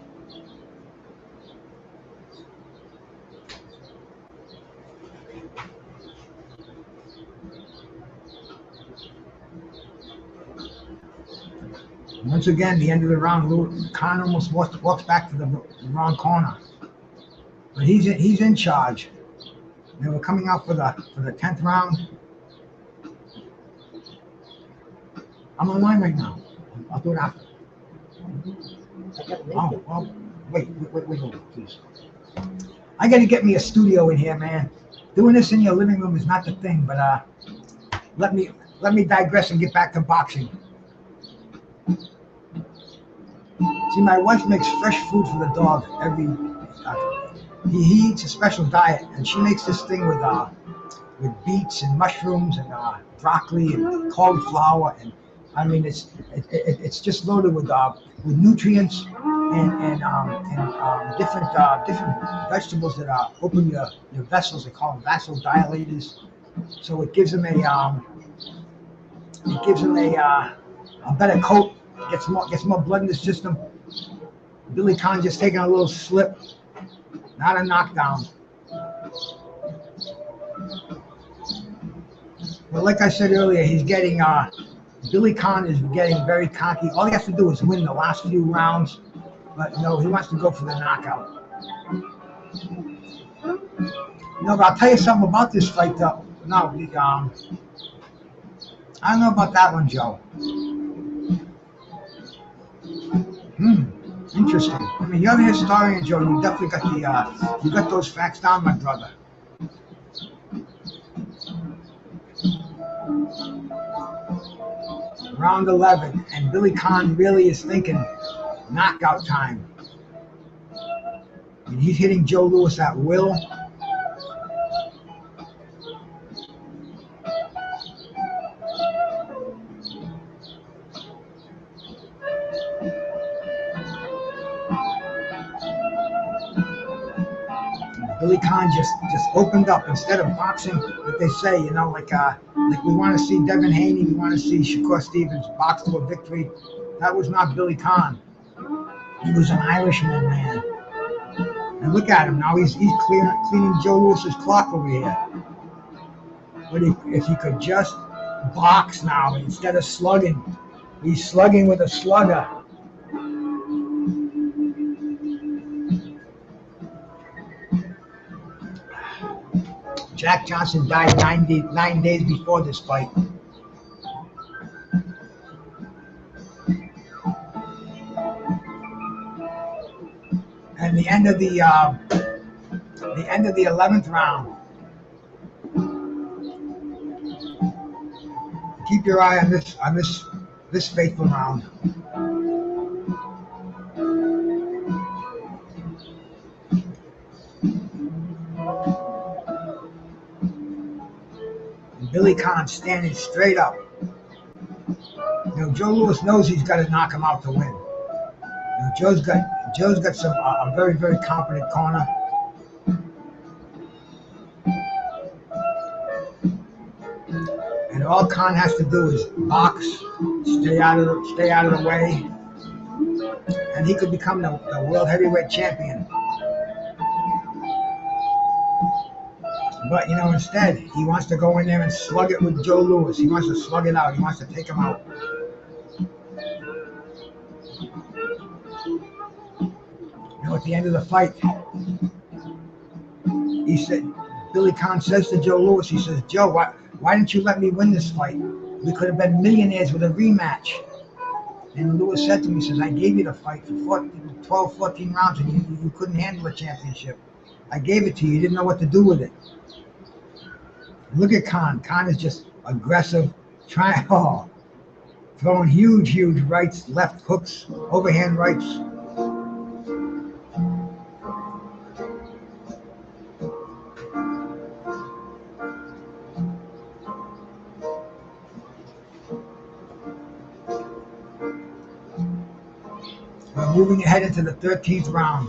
Once again, the end of the round, Conn almost walks back to the wrong corner, but he's in charge. They were coming out for the 10th round. I'm online right now. I'll do it after. Oh, well, wait, please. I got to get me a studio in here, man. Doing this in your living room is not the thing, but let me digress and get back to boxing. See, my wife makes fresh food for the dog every. He eats a special diet, and she makes this thing with beets and mushrooms and broccoli and cauliflower, and I mean it's just loaded with nutrients and different vegetables that open your vessels. They call them vasodilators. So it gives them a better coat, gets more blood in the system. Billy Conn just taking a little slip, not a knockdown. But like I said earlier, he's getting Billy Conn is getting very cocky. All he has to do is win the last few rounds, but no, he wants to go for the knockout. No, but I'll tell you something about this fight, though. No, I don't know about that one, Joe. Interesting. I mean, you're the historian, Joe. You definitely got you got those facts down, my brother. Round 11, and Billy Conn really is thinking knockout time. And he's hitting Joe Louis at will. Billy Conn just opened up instead of boxing, like they say, you know, like we want to see Devin Haney, we want to see Shakur Stevens box to a victory. That was not Billy Conn. He was an Irishman, man. And look at him now; he's cleaning Joe Louis's clock over here. But if he could just box now instead of slugging, he's slugging with a slugger. Jack Johnson died 9 days before this fight. And the end of the 11th round. Keep your eye on this fateful round. Billy Conn standing straight up. You know, Joe Louis knows he's got to knock him out to win. You know, Joe's got some a very, very competent corner. And And all Conn has to do is box, stay out of the way, and he could become the world heavyweight champion. But you know, instead, he wants to go in there and slug it with Joe Louis. He wants to slug it out. He wants to take him out. You know, at the end of the fight, he said, Billy Conn says to Joe Louis, he says, Joe, why didn't you let me win this fight? We could have been millionaires with a rematch. And Louis said to me, he says, I gave you the fight for 12, 14 rounds, and you couldn't handle a championship. I gave it to you. You didn't know what to do with it. Look at Conn. Conn is just aggressive, throwing huge rights, left hooks, overhand rights. We're moving ahead into the 13th round.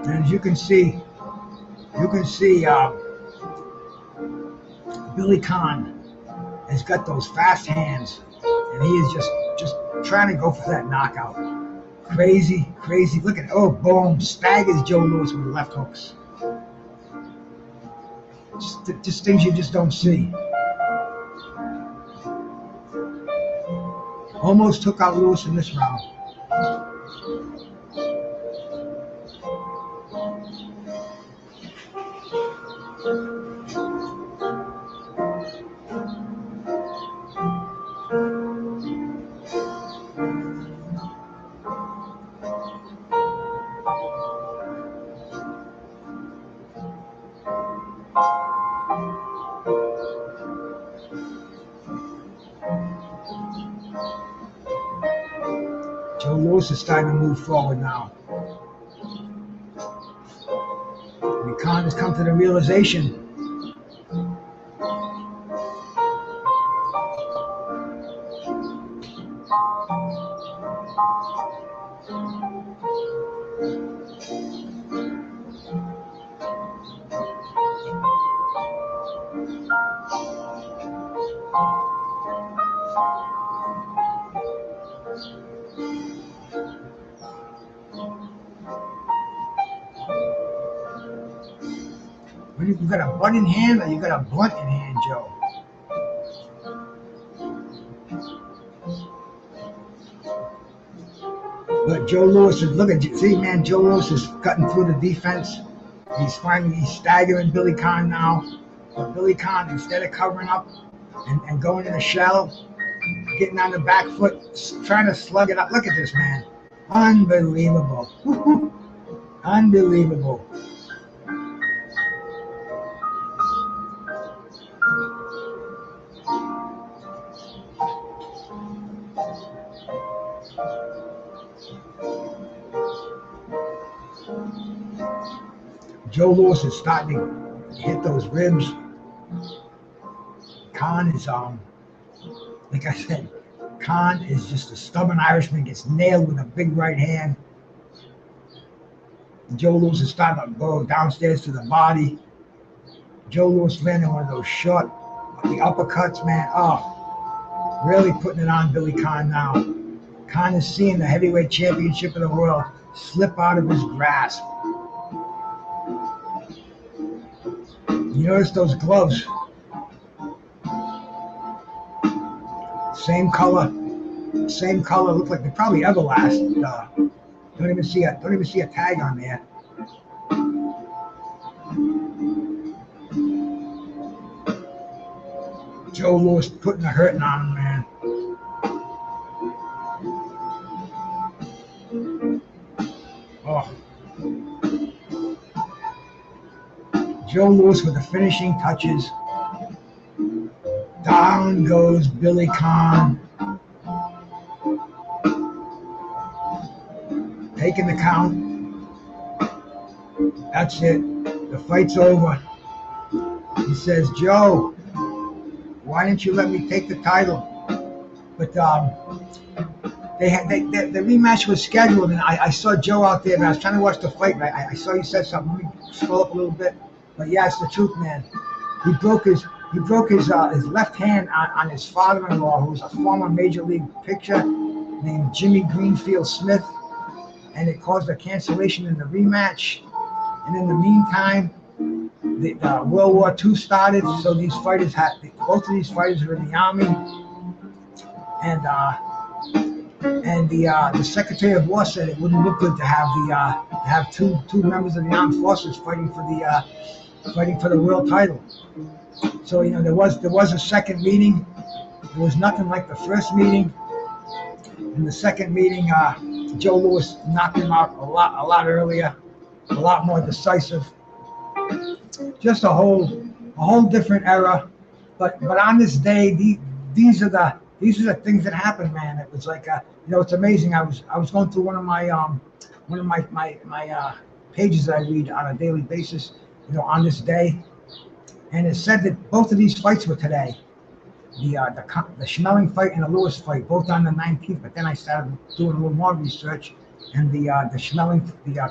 And as you can see Billy Conn has got those fast hands, and he is just trying to go for that knockout. Crazy. Look at boom, staggers Joe Louis with the left hooks. Just things you just don't see. Almost took out Louis in this round. Joe Louis is starting to move forward now. And Conn has come to the realization you got a butt in hand or you got a blunt in hand, Joe? But Joe Louis is Joe Louis is cutting through the defense. He's staggering Billy Conn now. But Billy Conn, instead of covering up and going in the shallow, getting on the back foot, trying to slug it up. Look at this, man. Unbelievable. Unbelievable. Joe Louis is starting to hit those ribs. Conn is, like I said, Conn is just a stubborn Irishman, gets nailed with a big right hand. Joe Louis is starting to go downstairs to the body. Joe Louis landing one of those short, the uppercuts, man. Oh, really putting it on Billy Conn now. Conn is seeing the heavyweight championship of the world slip out of his grasp. You notice those gloves? Same color. Look like they probably Everlast. Don't even see a tag on there. Joe Louis putting a hurting on him, man. Oh. Joe Louis with the finishing touches. Down goes Billy Conn. Taking the count. That's it. The fight's over. He says, Joe, why didn't you let me take the title? But the rematch was scheduled, and I saw Joe out there, and I was trying to watch the fight, but I saw you said something. Let me scroll up a little bit. But yeah, it's the truth, man. He broke his left hand on his father-in-law, who was a former major league pitcher named Jimmy Greenfield Smith, and it caused a cancellation in the rematch. And in the meantime, the World War II started, so both of these fighters were in the army, and the Secretary of War said it wouldn't look good to have two members of the armed forces fighting for the world title. So there was a second meeting. It was nothing like the first meeting. In the second meeting, Joe Louis knocked him out a lot earlier, a lot more decisive. Just a whole different era. But on this day, these are the things that happen, man. It was like it's amazing. I was going through one of my pages that I read on a daily basis, on this day, and it said that both of these fights were today. The Schmeling fight and the Lewis fight, both on the 19th. But then I started doing a little more research, and the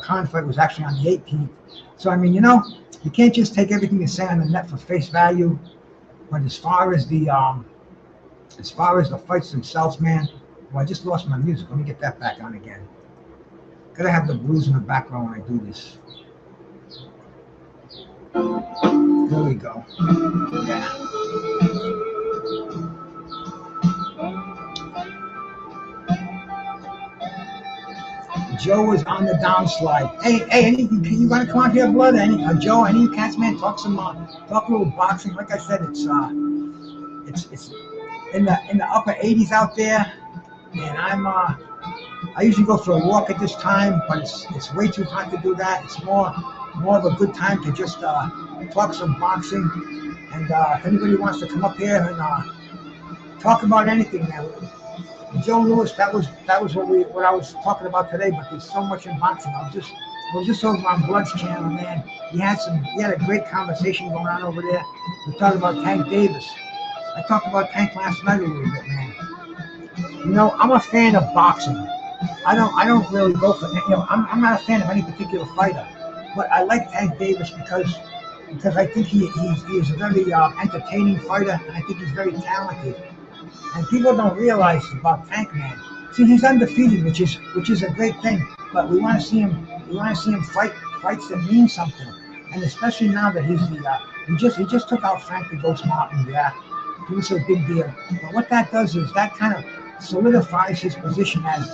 Conn fight was actually on the 18th. So I mean, you can't just take everything you say on the net for face value. But as far as the fights themselves, man, well, I just lost my music. Let me get that back on again. Gotta have the blues in the background when I do this. There we go. Yeah. Joe was on the downslide. Hey, you want to come out here, blood? Joe, any of you cats, man, talk a little boxing. Like I said, it's in the upper 80s out there, and I usually go for a walk at this time, but it's way too hot to do that. It's more of a good time to just talk some boxing. And if anybody wants to come up here and talk about anything, man. Joe Louis, that was what I was talking about today. But there's so much in boxing. I was just over on Blood's channel, man. He had a great conversation going on over there. We talked about Tank Davis. I talked about Tank last night a little bit, man. I'm a fan of boxing. I don't really go for I'm not a fan of any particular fighter, but I like Tank Davis because I think he is a very entertaining fighter, and I think he's very talented. And people don't realize about Tank, man. See, he's undefeated, which is a great thing. But we want to see him fights that mean something. And especially now that he just took out Frank the Ghost Martin. Yeah, it was a big deal. But what that does is that kind of solidifies his position as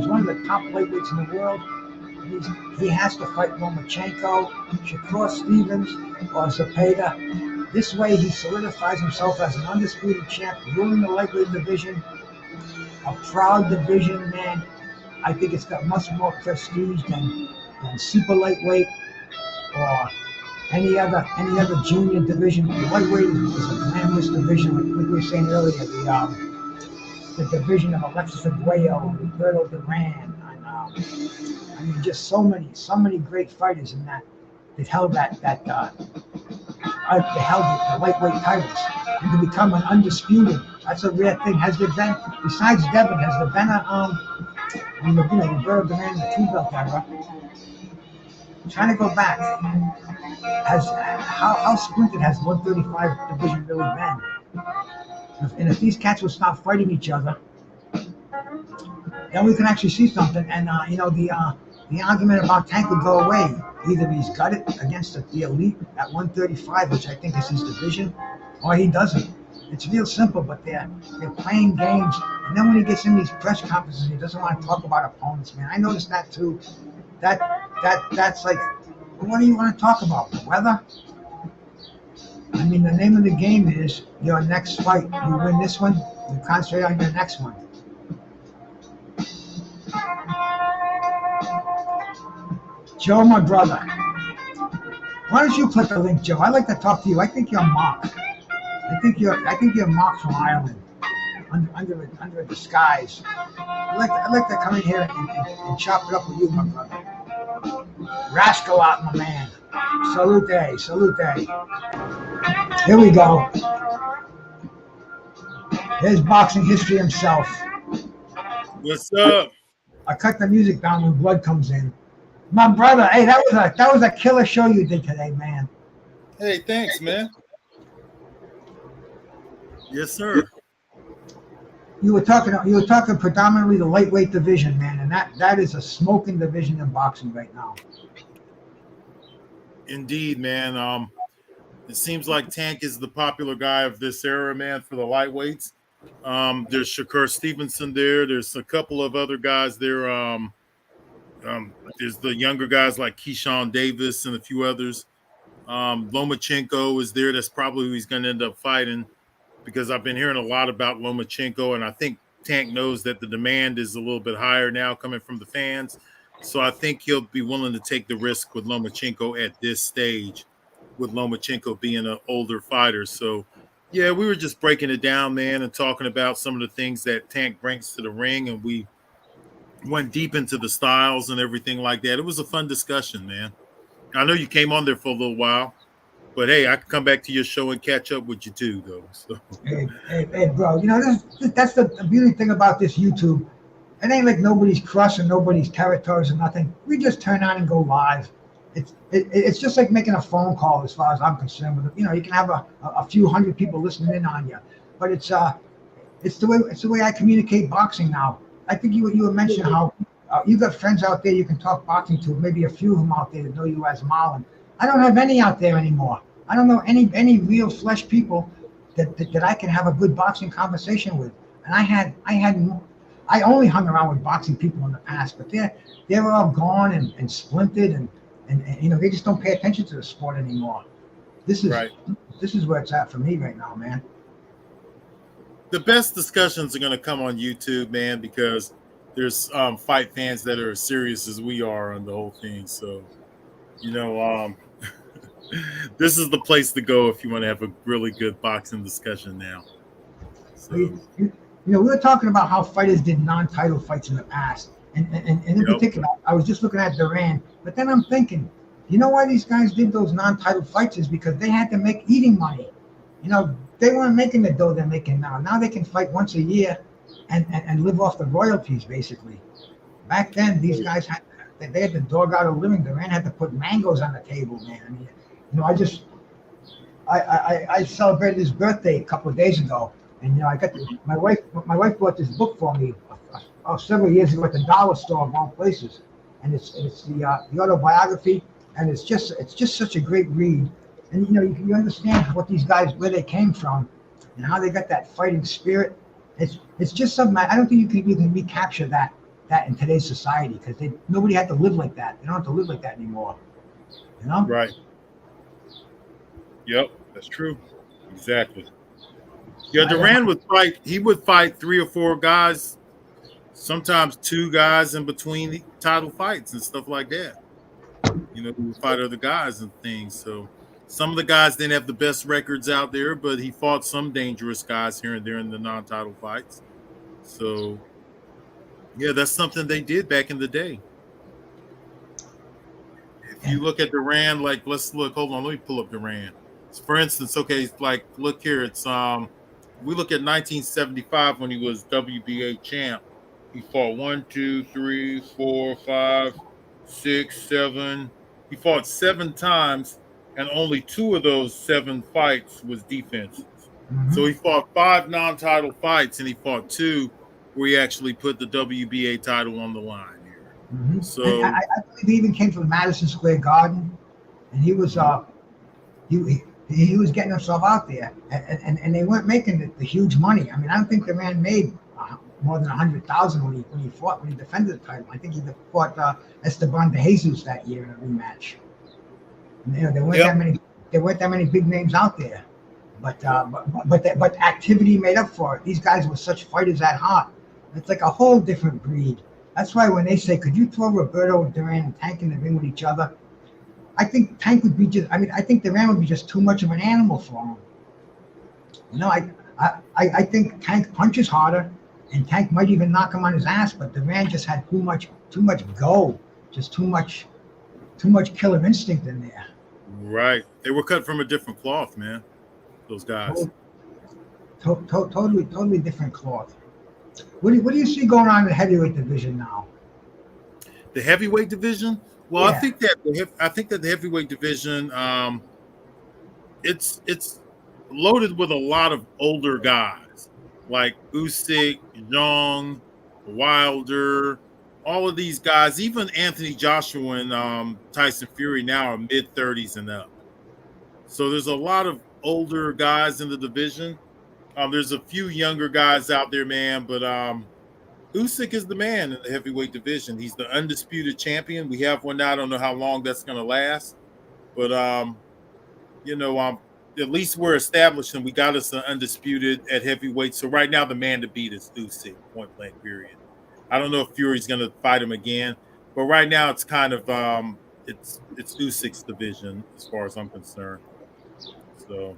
one of the top lightweights in the world. He has to fight Lomachenko, Shakur Stevens, or Zepeda. This way, he solidifies himself as an undisputed champ, ruling the lightweight division. A proud division, man. I think it's got much more prestige than super lightweight or any other junior division. The lightweight is a glamorous division, like we were saying earlier. The division of Alexis Arguello, Roberto Duran, and I mean, just so many great fighters in that held the lightweight titles, and to become an undisputed, that's a rare thing. Has there been, besides Devin, has there been Roberto Duran in the two belt era? I'm trying to go back. How splintered has 135 division really been? And if these cats would stop fighting each other, then we can actually see something. And the argument about Tank would go away. Either he's got it against the elite at 135, which I think is his division, or he doesn't. It's real simple, but they're playing games. And then when he gets in these press conferences, he doesn't want to talk about opponents, man. I noticed that too. That's like, what do you want to talk about? The weather? I mean, the name of the game is your next fight. You win this one, you concentrate on your next one. Joe, my brother, why don't you put the link, Joe? I'd like to talk to you. I think you're Mark. I think you're Mark from Ireland, under a disguise. I'd like to come in here and chop it up with you, my brother. Rascalat, my man. Salute, salute. Here we go. Here's boxing history himself. What's up? I cut the music down when blood comes in. My brother, hey, that was a killer show you did today, man. Hey, thanks, man. Yes, sir. You were talking predominantly the lightweight division, man, and that is a smoking division in boxing right now. Indeed, man. It seems like Tank is the popular guy of this era, man, for the lightweights. There's Shakur Stevenson there. There's a couple of other guys there. There's the younger guys like Keyshawn Davis and a few others. Lomachenko is there. That's probably who he's going to end up fighting, because I've been hearing a lot about Lomachenko, and I think Tank knows that the demand is a little bit higher now coming from the fans. So I think he'll be willing to take the risk with Lomachenko at this stage, with Lomachenko being an older fighter. So, yeah, we were just breaking it down, man, and talking about some of the things that Tank brings to the ring, and we went deep into the styles and everything like that. It was a fun discussion, man. I know you came on there for a little while, but hey, I can come back to your show and catch up with you too, though. So. Hey, bro, that's the beauty thing about this YouTube. It ain't like nobody's crushing nobody's territories or nothing. We just turn on and go live. It's just like making a phone call, as far as I'm concerned. With it, you can have a few hundred people listening in on you, but it's the way I communicate boxing now. I think you were mentioning how you got friends out there you can talk boxing to. Maybe a few of them out there that know you as Marlon. I don't have any out there anymore. I don't know any real flesh people that I can have a good boxing conversation with. And I only hung around with boxing people in the past, but they're all gone and splintered and they just don't pay attention to the sport anymore. This is where it's at for me right now, man. The best discussions are going to come on YouTube, man, because there's fight fans that are as serious as we are on the whole thing. So, this is the place to go if you want to have a really good boxing discussion now. So. We were talking about how fighters did non-title fights in the past, and in particular, I was just looking at Duran, but then I'm thinking, you know why these guys did those non-title fights is because they had to make eating money. They weren't making the dough they're making now. Now they can fight once a year and live off the royalties, basically. Back then, these guys had to dog out a living. Duran had to put mangoes on the table, man. I mean, I celebrated his birthday a couple of days ago. And I got my wife bought this book for me several years ago at the dollar store of all places, and it's the autobiography, and it's just such a great read, and you understand what these guys, where they came from, and how they got that fighting spirit. It's just something I don't think you can recapture that in today's society, because nobody had to live like that. They don't have to live like that anymore. Right. Yep, that's true. Exactly. Yeah, Duran would fight. He would fight 3 or 4 guys, sometimes 2 guys in between title fights and stuff like that. He would fight other guys and things. So some of the guys didn't have the best records out there, but he fought some dangerous guys here and there in the non-title fights. So, yeah, that's something they did back in the day. If you look at Duran, like, let's look. Hold on, let me pull up Duran. For instance, okay, like, look here. It's we look at 1975 when he was WBA champ. He fought 1, 2, 3, 4, 5, 6, 7. He fought 7 times, and only 2 of those 7 fights was defenses. Mm-hmm. So he fought 5 non-title fights, and he fought 2 where he actually put the WBA title on the line here. Mm-hmm. So I believe he even came from Madison Square Garden, and he was he was getting himself out there, and they weren't making the huge money. I mean, I don't think the man made more than $100,000 when he defended the title. I think he fought Esteban de Jesus that year in a rematch. And, there weren't that many big names out there, but activity made up for it. These guys were such fighters at heart. It's like a whole different breed. That's why when they say, "Could you throw Roberto and Duran and Tank in the ring with each other?" I think Tank would be I think Duran would be just too much of an animal for him. I think Tank punches harder, and Tank might even knock him on his ass, but Duran just had too much go, just too much killer instinct in there. Right. They were cut from a different cloth, man. Those guys. Totally different cloth. What do you see going on in the heavyweight division now? The heavyweight division. Well, Yeah. I think that the heavyweight division, it's loaded with a lot of older guys like Usyk, Young, Wilder, all of these guys. Even Anthony Joshua and Tyson Fury now are mid-30s and up. So there's a lot of older guys in the division. There's a few younger guys out there, man, but Usyk is the man in the heavyweight division. He's the undisputed champion. We have one now. I don't know how long that's going to last, but at least we're established and we got us an undisputed at heavyweight. So right now, the man to beat is Usyk, point blank, period. I don't know if Fury's going to fight him again, but right now it's kind of it's Usyk's division as far as I'm concerned. So,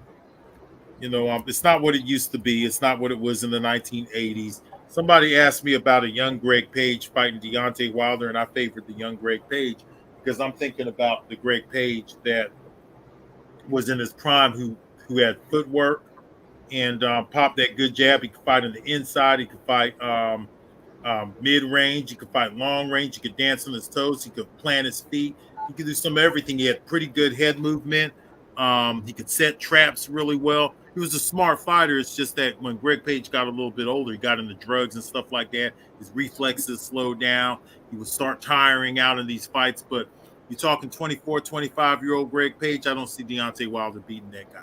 it's not what it used to be. It's not what it was in the 1980s. Somebody asked me about a young Greg Page fighting Deontay Wilder, and I favored the young Greg Page because I'm thinking about the Greg Page that was in his prime, who had footwork and popped that good jab. He could fight on the inside. He could fight mid range. He could fight long range. He could dance on his toes. He could plant his feet. He could do some of everything. He had pretty good head movement. He could set traps really well. He was a smart fighter. It's just that when Greg Page got a little bit older, he got into drugs and stuff like that. His reflexes slowed down. He would start tiring out in these fights. But you're talking 24, 25-year-old Greg Page, I don't see Deontay Wilder beating that guy.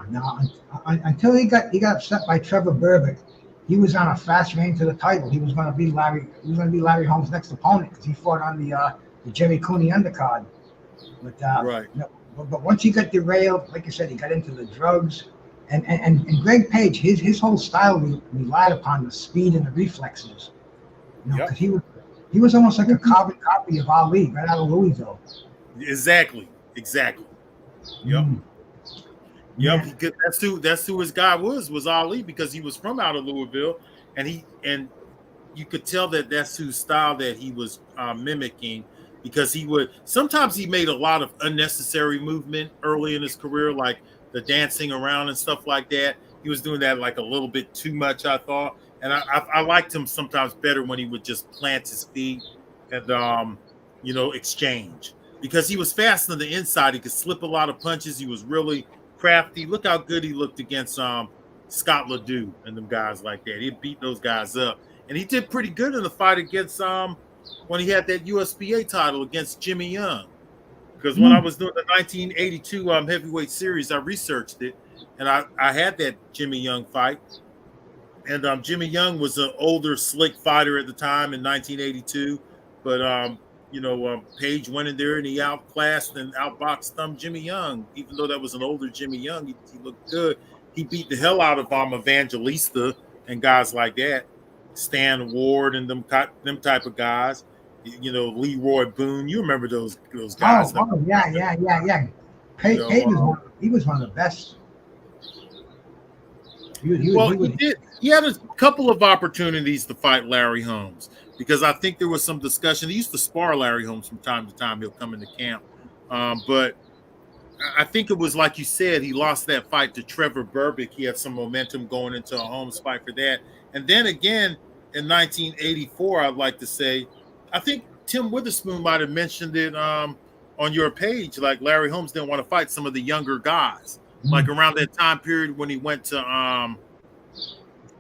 No. Until he got upset by Trevor Berbick, he was on a fast reign to the title. He was going to be Larry Holmes' next opponent because he fought on the Jerry Cooney undercard. But right. But once he got derailed, like you said, he got into the drugs. And Greg Page, his whole style relied upon the speed and the reflexes. Because he was almost like a carbon copy of Ali right out of Louisville. Exactly. Yep. Yep. That's who his guy was Ali, because he was from out of Louisville, and you could tell that that's whose style that he was mimicking. Because sometimes he made a lot of unnecessary movement early in his career, like the dancing around and stuff like that. He was doing that like a little bit too much, I thought. And I liked him sometimes better when he would just plant his feet and, exchange. Because he was fast on the inside. He could slip a lot of punches. He was really crafty. Look how good he looked against Scott Ledoux and them guys like that. He beat those guys up. And he did pretty good in the fight against when he had that USBA title against Jimmy Young. Because when I was doing the 1982 heavyweight series, I researched it, and I had that Jimmy Young fight. And Jimmy Young was an older, slick fighter at the time in 1982. But, Page went in there and he outclassed and outboxed Jimmy Young. Even though that was an older Jimmy Young, he looked good. He beat the hell out of Evangelista and guys like that. Stan Ward and them type of guys, Leroy Boone. You remember those guys? Yeah. Page was one of the best. He had a couple of opportunities to fight Larry Holmes, because I think there was some discussion. He used to spar Larry Holmes from time to time. He'll come into camp, but I think it was like you said. He lost that fight to Trevor Berbick. He had some momentum going into a Holmes fight for that. And then again, in 1984, I'd like to say, I think Tim Witherspoon might have mentioned it on your page, like Larry Holmes didn't want to fight some of the younger guys. Like around that time period when he went to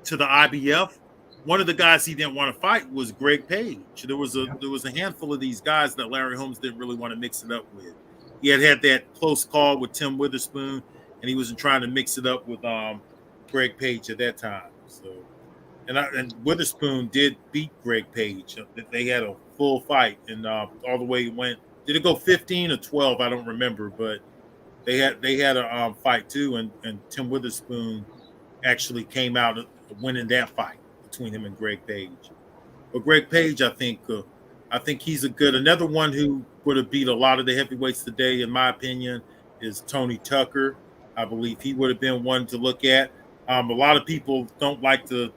the IBF, one of the guys he didn't want to fight was Greg Page. There was a handful of these guys that Larry Holmes didn't really want to mix it up with. He had that close call with Tim Witherspoon, and he wasn't trying to mix it up with Greg Page at that time. So. And Witherspoon did beat Greg Page. They had a full fight, and all the way it went. Did it go 15 or 12? I don't remember, but they had a fight too, and Tim Witherspoon actually came out winning that fight between him and Greg Page. But Greg Page, I think he's another one who would have beat a lot of the heavyweights today, in my opinion, is Tony Tucker. I believe he would have been one to look at. A lot of people don't like to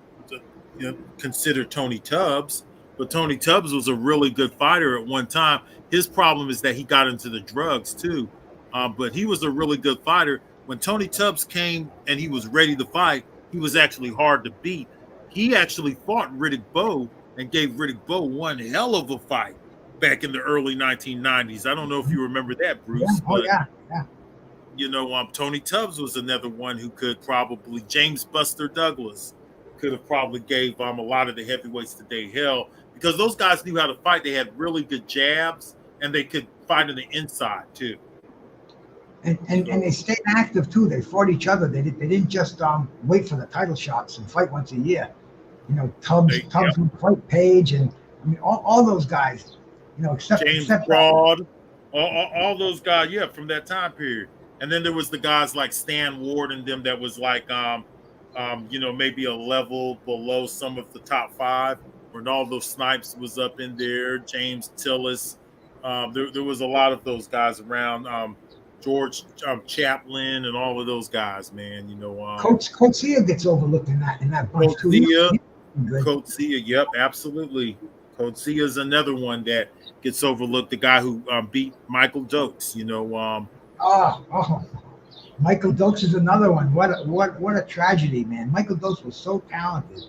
consider Tony Tubbs, but Tony Tubbs was a really good fighter at one time. His problem is that he got into the drugs too, but he was a really good fighter. When Tony Tubbs came and he was ready to fight, he was actually hard to beat. he actually fought Riddick Bowe and gave Riddick Bowe one hell of a fight back in the early 1990s. I don't know if you remember that, Bruce, Oh, but yeah. Tony Tubbs was another one who could probably, James Buster Douglas could have probably gave a lot of the heavyweights today hell, because those guys knew how to fight. They had really good jabs, and they could fight on the inside too. And they stayed active too. They fought each other. They didn't just wait for the title shots and fight once a year. Tubbs would fight Page, and I mean all those guys. Except James Broad, all those guys, from that time period. And then there was the guys like Stan Ward and them that was like maybe a level below some of the top five. Ronaldo Snipes was up in there, James Tillis. There was a lot of those guys around. George Chaplin and all of those guys, man. Coetzee gets overlooked in that bunch too. Coetzee, yep, absolutely. Coetzee is another one that gets overlooked. The guy who beat Michael Dokes. Michael Dokes is another one. What a tragedy, man. Michael Dokes was so talented.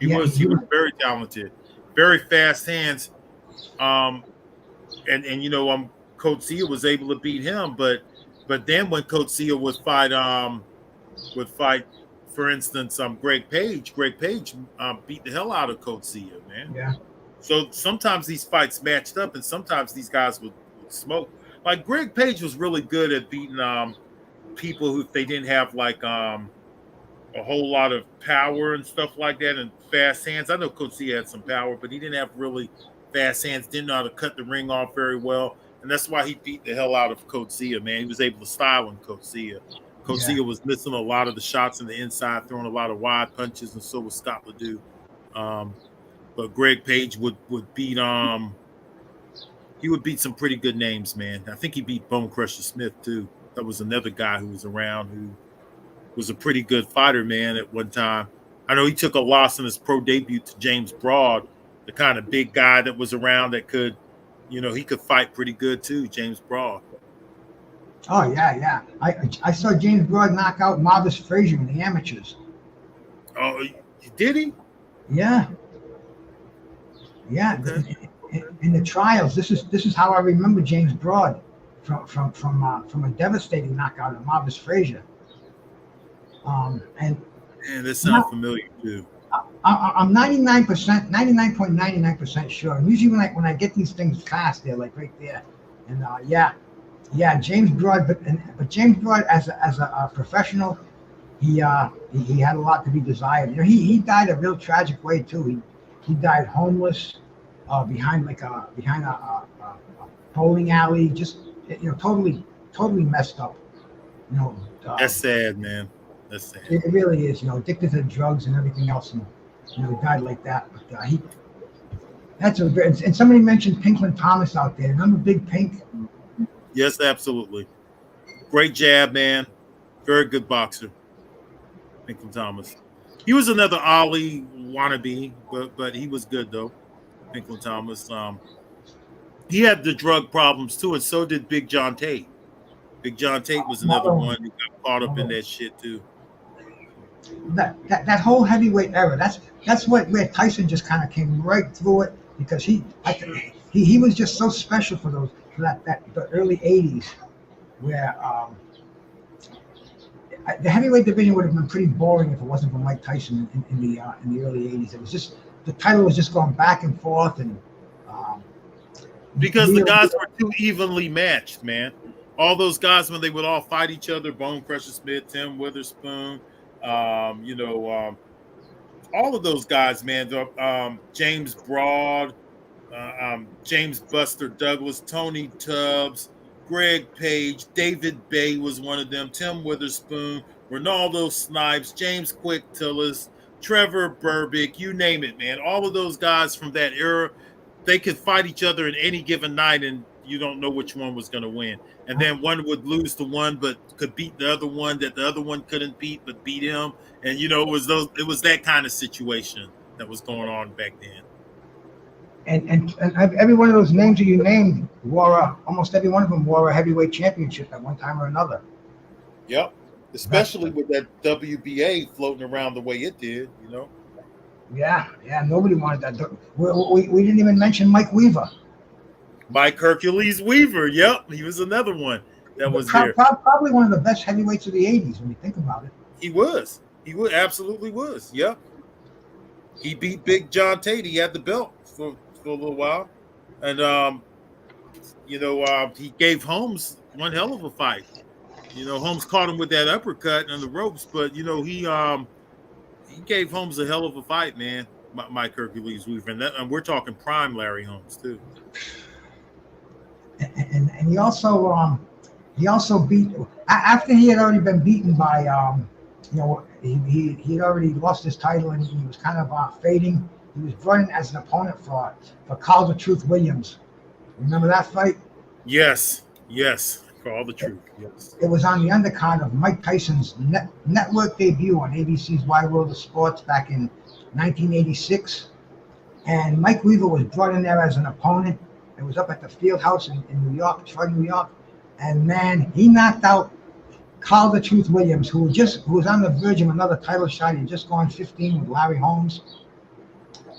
He was very talented, very fast hands. Coetzee was able to beat him, but then when Coetzee would fight, for instance, Greg Page beat the hell out of Coetzee, man. Yeah. So sometimes these fights matched up, and sometimes these guys would smoke. Like Greg Page was really good at beating people who, if they didn't have like a whole lot of power and stuff like that and fast hands. I know Coetzee had some power, but he didn't have really fast hands, didn't know how to cut the ring off very well. And that's why he beat the hell out of Coetzee, man. He was able to style on Coetzee. Coetzee was missing a lot of the shots in the inside, throwing a lot of wide punches, and so was Scott Ledoux. But Greg Page would beat he would beat some pretty good names, man. I think he beat Bone Crusher Smith too. That was another guy who was around who was a pretty good fighter, man, at one time. I know he took a loss in his pro debut to James Broad, the kind of big guy that was around that could, he could fight pretty good too, James Broad. Oh, yeah. I saw James Broad knock out Marvis Frazier in the amateurs. Oh, did he? Yeah. Yeah. Okay. In the trials, this is how I remember James Broad from a devastating knockout of Marvis Frazier. And this sounds familiar too. I'm 99.99% sure. And usually when I get these things fast, they're like right there. And James Broad, but James Broad as a professional, he had a lot to be desired. He died a real tragic way too. He died homeless, behind a bowling alley, just totally messed up. That's sad, man. That's sad. It really is. Addicted to drugs and everything else, and died like that. But that's a great. And somebody mentioned Pinklin Thomas out there. Remember Big Pink? Yes, absolutely. Great jab, man. Very good boxer. Pinklin Thomas. He was another Ali wannabe, but he was good though. Pinklin Thomas. He had the drug problems too, and so did Big John Tate. Big John Tate was another one who got caught up in that shit too. That whole heavyweight era. That's where Tyson just kind of came right through it, because he was just so special for the early '80s, where the heavyweight division would have been pretty boring if it wasn't for Mike Tyson in the early '80s. It was just, the title was just going back and forth, and because the guys were too evenly matched, man. All those guys, when they would all fight each other, Bone Crusher Smith, Tim Witherspoon, all of those guys, man. James Broad, James Buster Douglas, Tony Tubbs, Greg Page, David Bay was one of them, Tim Witherspoon, Ronaldo Snipes, James Quick Tillis, Trevor Berbick, you name it, man. All of those guys from that era, they could fight each other in any given night, and you don't know which one was going to win. And then one would lose to one, but could beat the other one that the other one couldn't beat, but beat him. And it was that kind of situation that was going on back then. And every one of those names that you named almost every one of them wore a heavyweight championship at one time or another. Yep. especially with that WBA floating around the way it did. Yeah, nobody wanted that. We didn't even mention Mike Weaver. Mike Hercules Weaver. Yep, he was another one that was there. Probably one of the best heavyweights of the 80s when you think about it. He was. He absolutely was. Yep. He beat Big John Tate. He had the belt for a little while. And, he gave Holmes one hell of a fight. Holmes caught him with that uppercut on the ropes, but, he gave Holmes a hell of a fight, man, Mike Hercules Weaver. And we're talking prime Larry Holmes, too. And he also beat, after he had already been beaten by, he had already lost his title and he was kind of fading. He was brought in as an opponent for Carl the Truth Williams. Remember that fight? Yes. Carl the Truth. Yes. It was on the undercard of Mike Tyson's network debut on ABC's Wide World of Sports back in 1986. And Mike Weaver was brought in there as an opponent. It was up at the Field House in New York, Detroit, New York. And man, he knocked out Carl the Truth Williams, who was on the verge of another title shot. He had just gone 15 with Larry Holmes.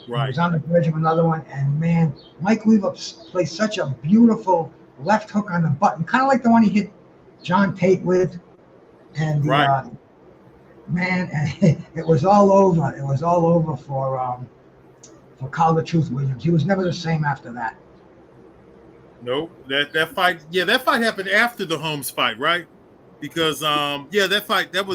Right. He was on the verge of another one. And man, Mike Weaver played such a beautiful left hook on the button, kind of like the one he hit John Tate with. And man, it was all over. It was all over for Carl the Truth Williams. He was never the same after that. Nope. That fight, that fight happened after the Holmes fight, right? Because that fight that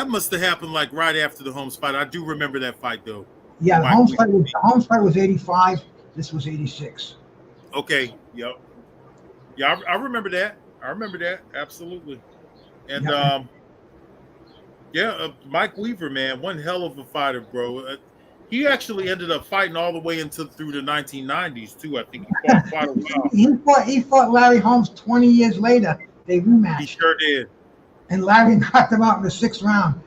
must have happened like right after the Holmes fight. I do remember that fight though. Yeah, the Holmes fight was 85. This was 86. Okay. Yep. Yeah, I remember that. Absolutely. And Mike Weaver, man, one hell of a fighter, bro. He actually ended up fighting all the way through the 1990s too. I think he fought quite a while. He fought Larry Holmes 20 years later. They rematched. He sure did. And Larry knocked him out in the 6th round.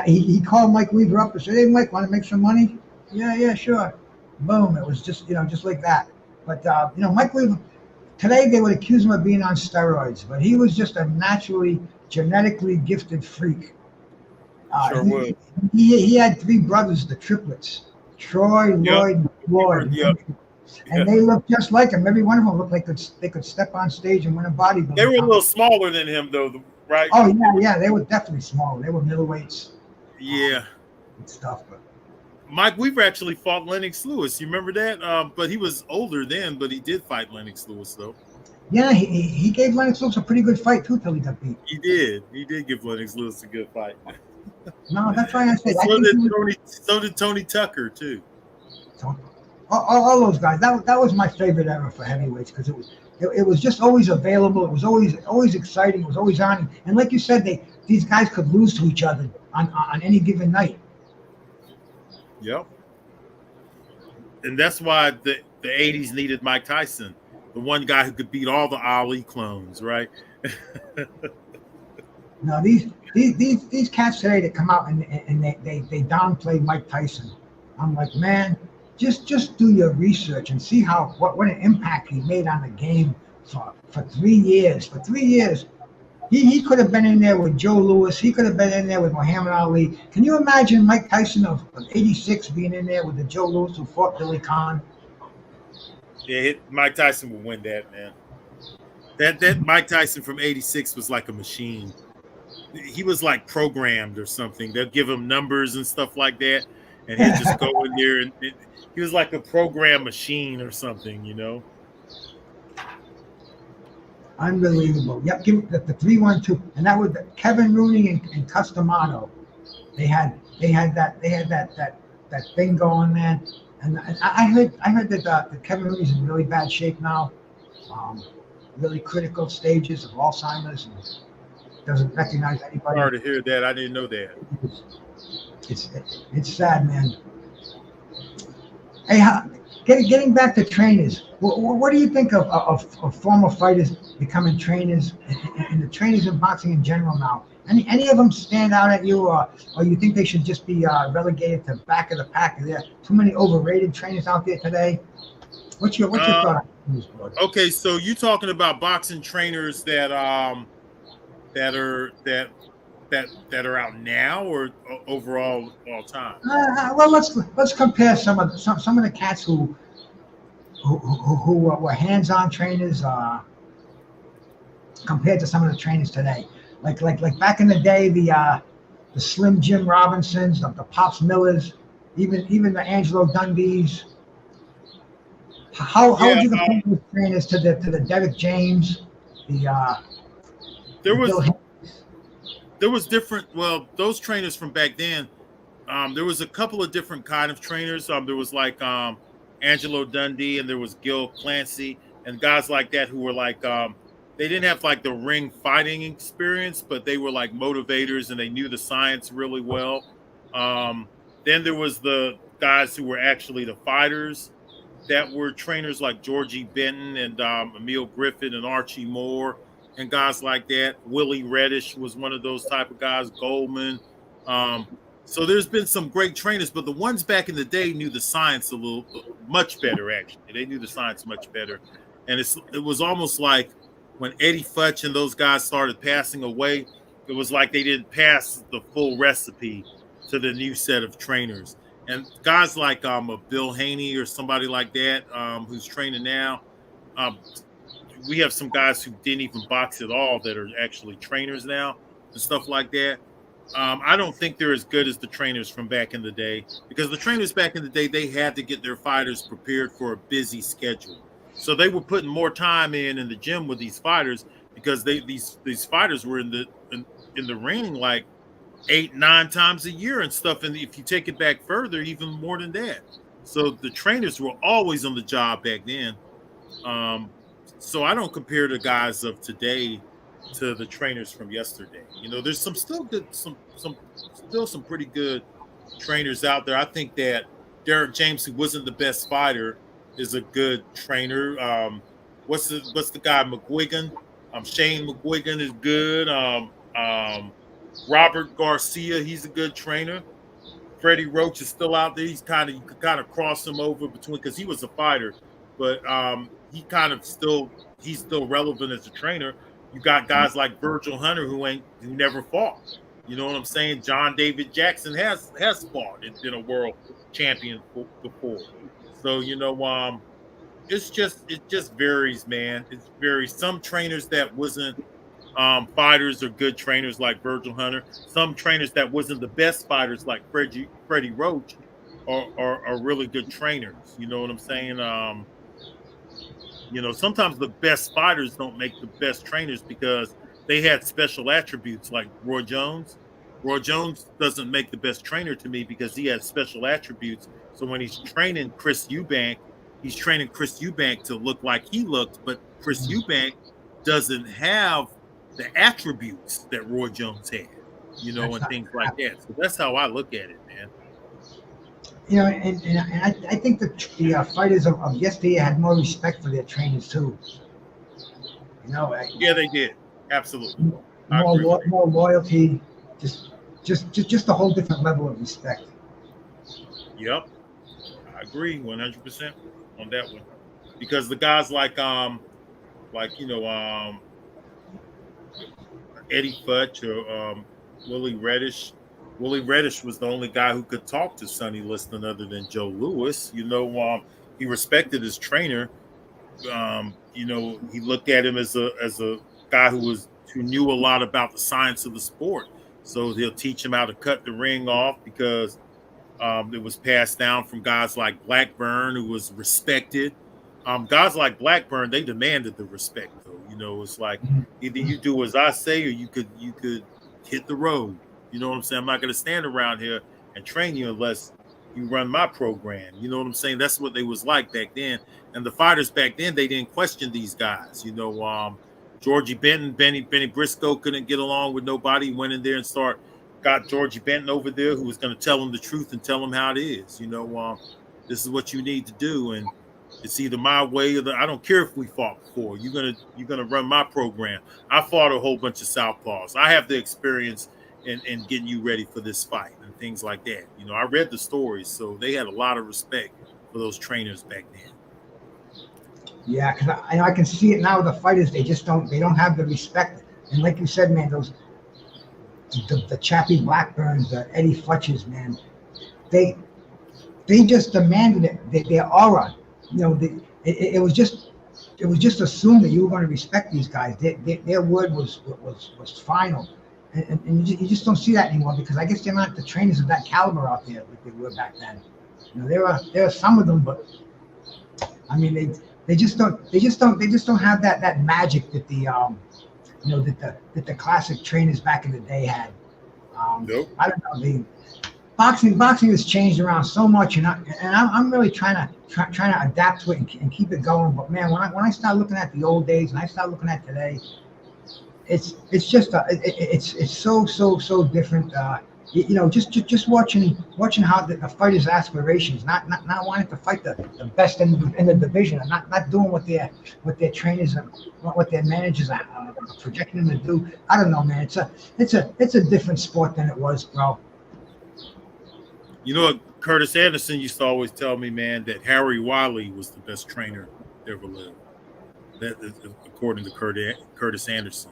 He called Mike Weaver up and said, "Hey, Mike, want to make some money?" Yeah, sure. Boom. It was just like that. But Mike Weaver. Today they would accuse him of being on steroids, but he was just a naturally, genetically gifted freak. Sure was. He had 3 brothers, the triplets, Troy, Lloyd, and Floyd. Yep. And they looked just like him. Every one of them looked like they could step on stage and win a bodybuilding. They were a little smaller than him, though, right? Oh, yeah. They were definitely smaller. They were middleweights. Yeah. And stuff. But Mike Weaver actually fought Lennox Lewis. You remember that? But he was older then, but he did fight Lennox Lewis, though. Yeah, he gave Lennox Lewis a pretty good fight, too, till he got beat. He did. He did give Lennox Lewis a good fight. No, that's why I said. So did Tony Tucker, too. All those guys. That was my favorite era for heavyweights because it was just always available. It was always exciting. It was always on. And like you said, these guys could lose to each other on any given night. Yep. And that's why the 80s needed Mike Tyson, the one guy who could beat all the Ali clones, right? Now these cats today that come out and they downplay Mike Tyson. I'm like, man, just do your research and see what an impact he made on the game for 3 years. For 3 years, he could have been in there with Joe Louis. He could have been in there with Muhammad Ali. Can you imagine Mike Tyson of 86 being in there with the Joe Louis who fought Billy Conn? Yeah, Mike Tyson would win that, man. That Mike Tyson from 86 was like a machine. He was like programmed or something. They'll give him numbers and stuff like that, and he'd just go in there and he was like a program machine or something. Unbelievable. Yep, give the 3-1-2, and that was Kevin Rooney and Customato. They had that thing going there, and I heard that Kevin Rooney's in really bad shape now, really critical stages of Alzheimer's, and doesn't recognize anybody. Sorry to hear that. I didn't know that. It's sad, man. Hey, getting back to trainers, what do you think of former fighters becoming trainers and the trainers in boxing in general now? Any of them stand out at you, or you think they should just be relegated to back of the pack? Are there too many overrated trainers out there today? What's your thought on this, brother? Okay, so you're talking about boxing trainers that that are that are out now or overall all time? Well, let's compare some of the cats who were hands-on trainers compared to some of the trainers today. Like back in the day, the Slim Jim Robinsons, the Pops Millers, even the Angelo Dundees. How Yeah, would you compare those trainers to the Derek James, the there Bill? was different. Well, those trainers from back then. There was a couple of different kind of trainers. There was like Angelo Dundee, and there was Gil Clancy, and guys like that who were like they didn't have like the ring fighting experience, but they were like motivators and they knew the science really well. Then there was the guys who were actually the fighters that were trainers like Georgie Benton and Emil Griffith and Archie Moore and guys like that. Willie Reddish was one of those type of guys. Goldman. Um, so there's been some great trainers, but the ones back in the day knew the science a little much better. Actually, they knew the science much better, and it was almost like when Eddie Futch and those guys started passing away, it was like they didn't pass the full recipe to the new set of trainers. And guys like a Bill Haney or somebody like that who's training now. Um, we have some guys who didn't even box at all that are actually trainers now and stuff like that. I don't think they're as good as the trainers from back in the day because the trainers back in the day, they had to get their fighters prepared for a busy schedule. So they were putting more time in the gym with these fighters because these fighters were in the ring like 8-9 times a year and stuff. And if you take it back further, even more than that. So the trainers were always on the job back then. So I don't compare the guys of today to the trainers from yesterday. You know, there's some pretty good trainers out there. I think that Derek James, who wasn't the best fighter, is a good trainer. What's the guy McGuigan? Shane McGuigan is good. Robert Garcia, he's a good trainer. Freddie Roach is still out there. You could kind of cross him over between because he was a fighter, but he's still relevant as a trainer. You got guys like Virgil Hunter who never fought. You know what I'm saying? John David Jackson has fought and been a world champion before. So it just varies, man. It varies. Some trainers that wasn't fighters are good trainers like Virgil Hunter. Some trainers that wasn't the best fighters like Freddie Roach are really good trainers. You know what I'm saying? Sometimes the best fighters don't make the best trainers because they had special attributes like Roy Jones. Roy Jones doesn't make the best trainer to me because he has special attributes. So when he's training Chris Eubank, he's training Chris Eubank to look like he looked, but Chris Eubank doesn't have the attributes that Roy Jones had, and things like that. So that's how I look at it, man. And I think the fighters of yesteryear had more respect for their trainers too. Yeah, they did. Absolutely. More loyalty, just a whole different level of respect. Yep, I agree 100% on that one. Because the guys like Eddie Futch or Willie Reddish. Willie Reddish was the only guy who could talk to Sonny Liston other than Joe Louis. He respected his trainer. He looked at him as a guy who knew a lot about the science of the sport. So he'll teach him how to cut the ring off because it was passed down from guys like Blackburn, who was respected. Guys like Blackburn, they demanded the respect, though. It's like either you do as I say or you could hit the road. You know what I'm saying? I'm not going to stand around here and train you unless you run my program. You know what I'm saying? That's what they was like back then. And the fighters back then, they didn't question these guys. Georgie Benton, Benny Briscoe couldn't get along with nobody. He went in there and got Georgie Benton over there who was going to tell him the truth and tell him how it is. This is what you need to do. And it's either my way or I don't care if we fought before. You're gonna run my program. I fought a whole bunch of southpaws. I have the experience in getting you ready for this fight and things like that. I read the stories, so they had a lot of respect for those trainers back then. Yeah, because I can see it now. The fighters, they don't have the respect And like you said, man, the Chappie Blackburns, the Eddie Fletchers, man, they just demanded it. Their aura, it was just assumed that you were going to respect these guys. Their word was final, and you just don't see that anymore because I guess they're not the trainers of that caliber out there like they were back then. There are some of them, but I mean they just don't have that magic that that the classic trainers back in the day had. Nope. I don't know. Boxing has changed around so much, and I'm really trying to adapt to it and keep it going. But man, when I start looking at the old days and I start looking at today, it's just it's so different. Just watching how the fighters' aspirations, not wanting to fight the best in the division, and not doing what their trainers and what their managers are projecting them to do. I don't know, man. It's a different sport than it was, bro. You know what Curtis Anderson used to always tell me, man, that Harry Wiley was the best trainer that ever lived. That is according to Curtis Anderson.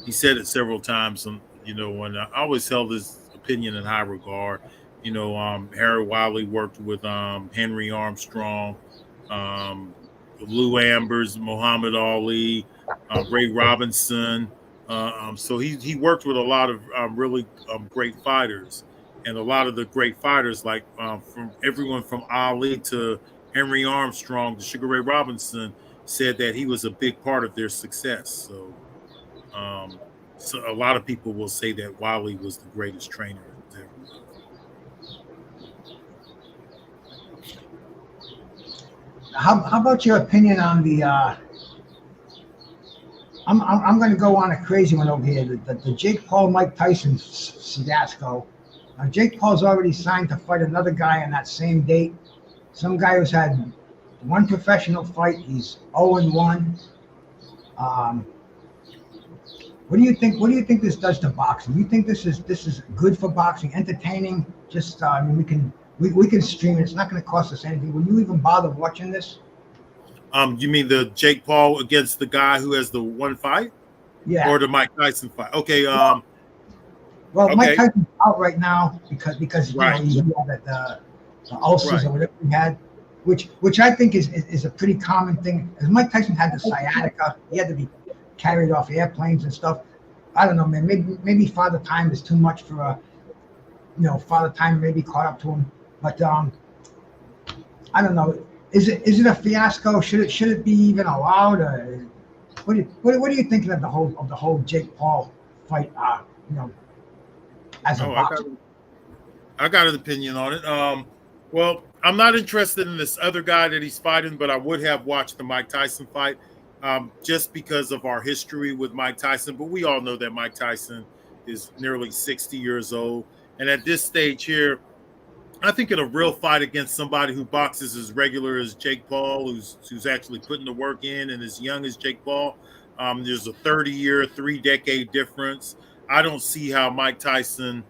He said it several times, and when I always held his opinion in high regard. Harry Wiley worked with Henry Armstrong, Lou Ambers, Muhammad Ali, Ray Robinson. So he worked with a lot of really great fighters. And a lot of the great fighters, like from everyone from Ali to Henry Armstrong to Sugar Ray Robinson, said that he was a big part of their success. So a lot of people will say that Wiley was the greatest trainer there. How about your opinion on the? I'm going to go on a crazy one over here. The Jake Paul Mike Tyson fiasco. Jake Paul's already signed to fight another guy on that same date. Some guy who's had one professional fight. He's 0-1. What do you think? What do you think this does to boxing? Do you think this is good for boxing, entertaining? Just we can stream it. It's not going to cost us anything. Will you even bother watching this? You mean the Jake Paul against the guy who has the one fight? Yeah. Or the Mike Tyson fight? Okay. Well, okay. Mike Tyson's out right now because right. He had the ulcers right. or whatever he had, which I think is a pretty common thing. As Mike Tyson had the sciatica, he had to be carried off airplanes and stuff. I don't know, man. Maybe Father Time is too much for Father Time maybe caught up to him. But I don't know. Is it a fiasco? Should it be even allowed? Or what are you thinking of the whole Jake Paul fight? As a boxer? I got an opinion on it. Well, I'm not interested in this other guy that he's fighting, but I would have watched the Mike Tyson fight just because of our history with Mike Tyson. But we all know that Mike Tyson is nearly 60 years old. And at this stage here, I think in a real fight against somebody who boxes as regular as Jake Paul, who's actually putting the work in and as young as Jake Paul, there's a 30-year, 3-decade difference. I don't see how Mike Tyson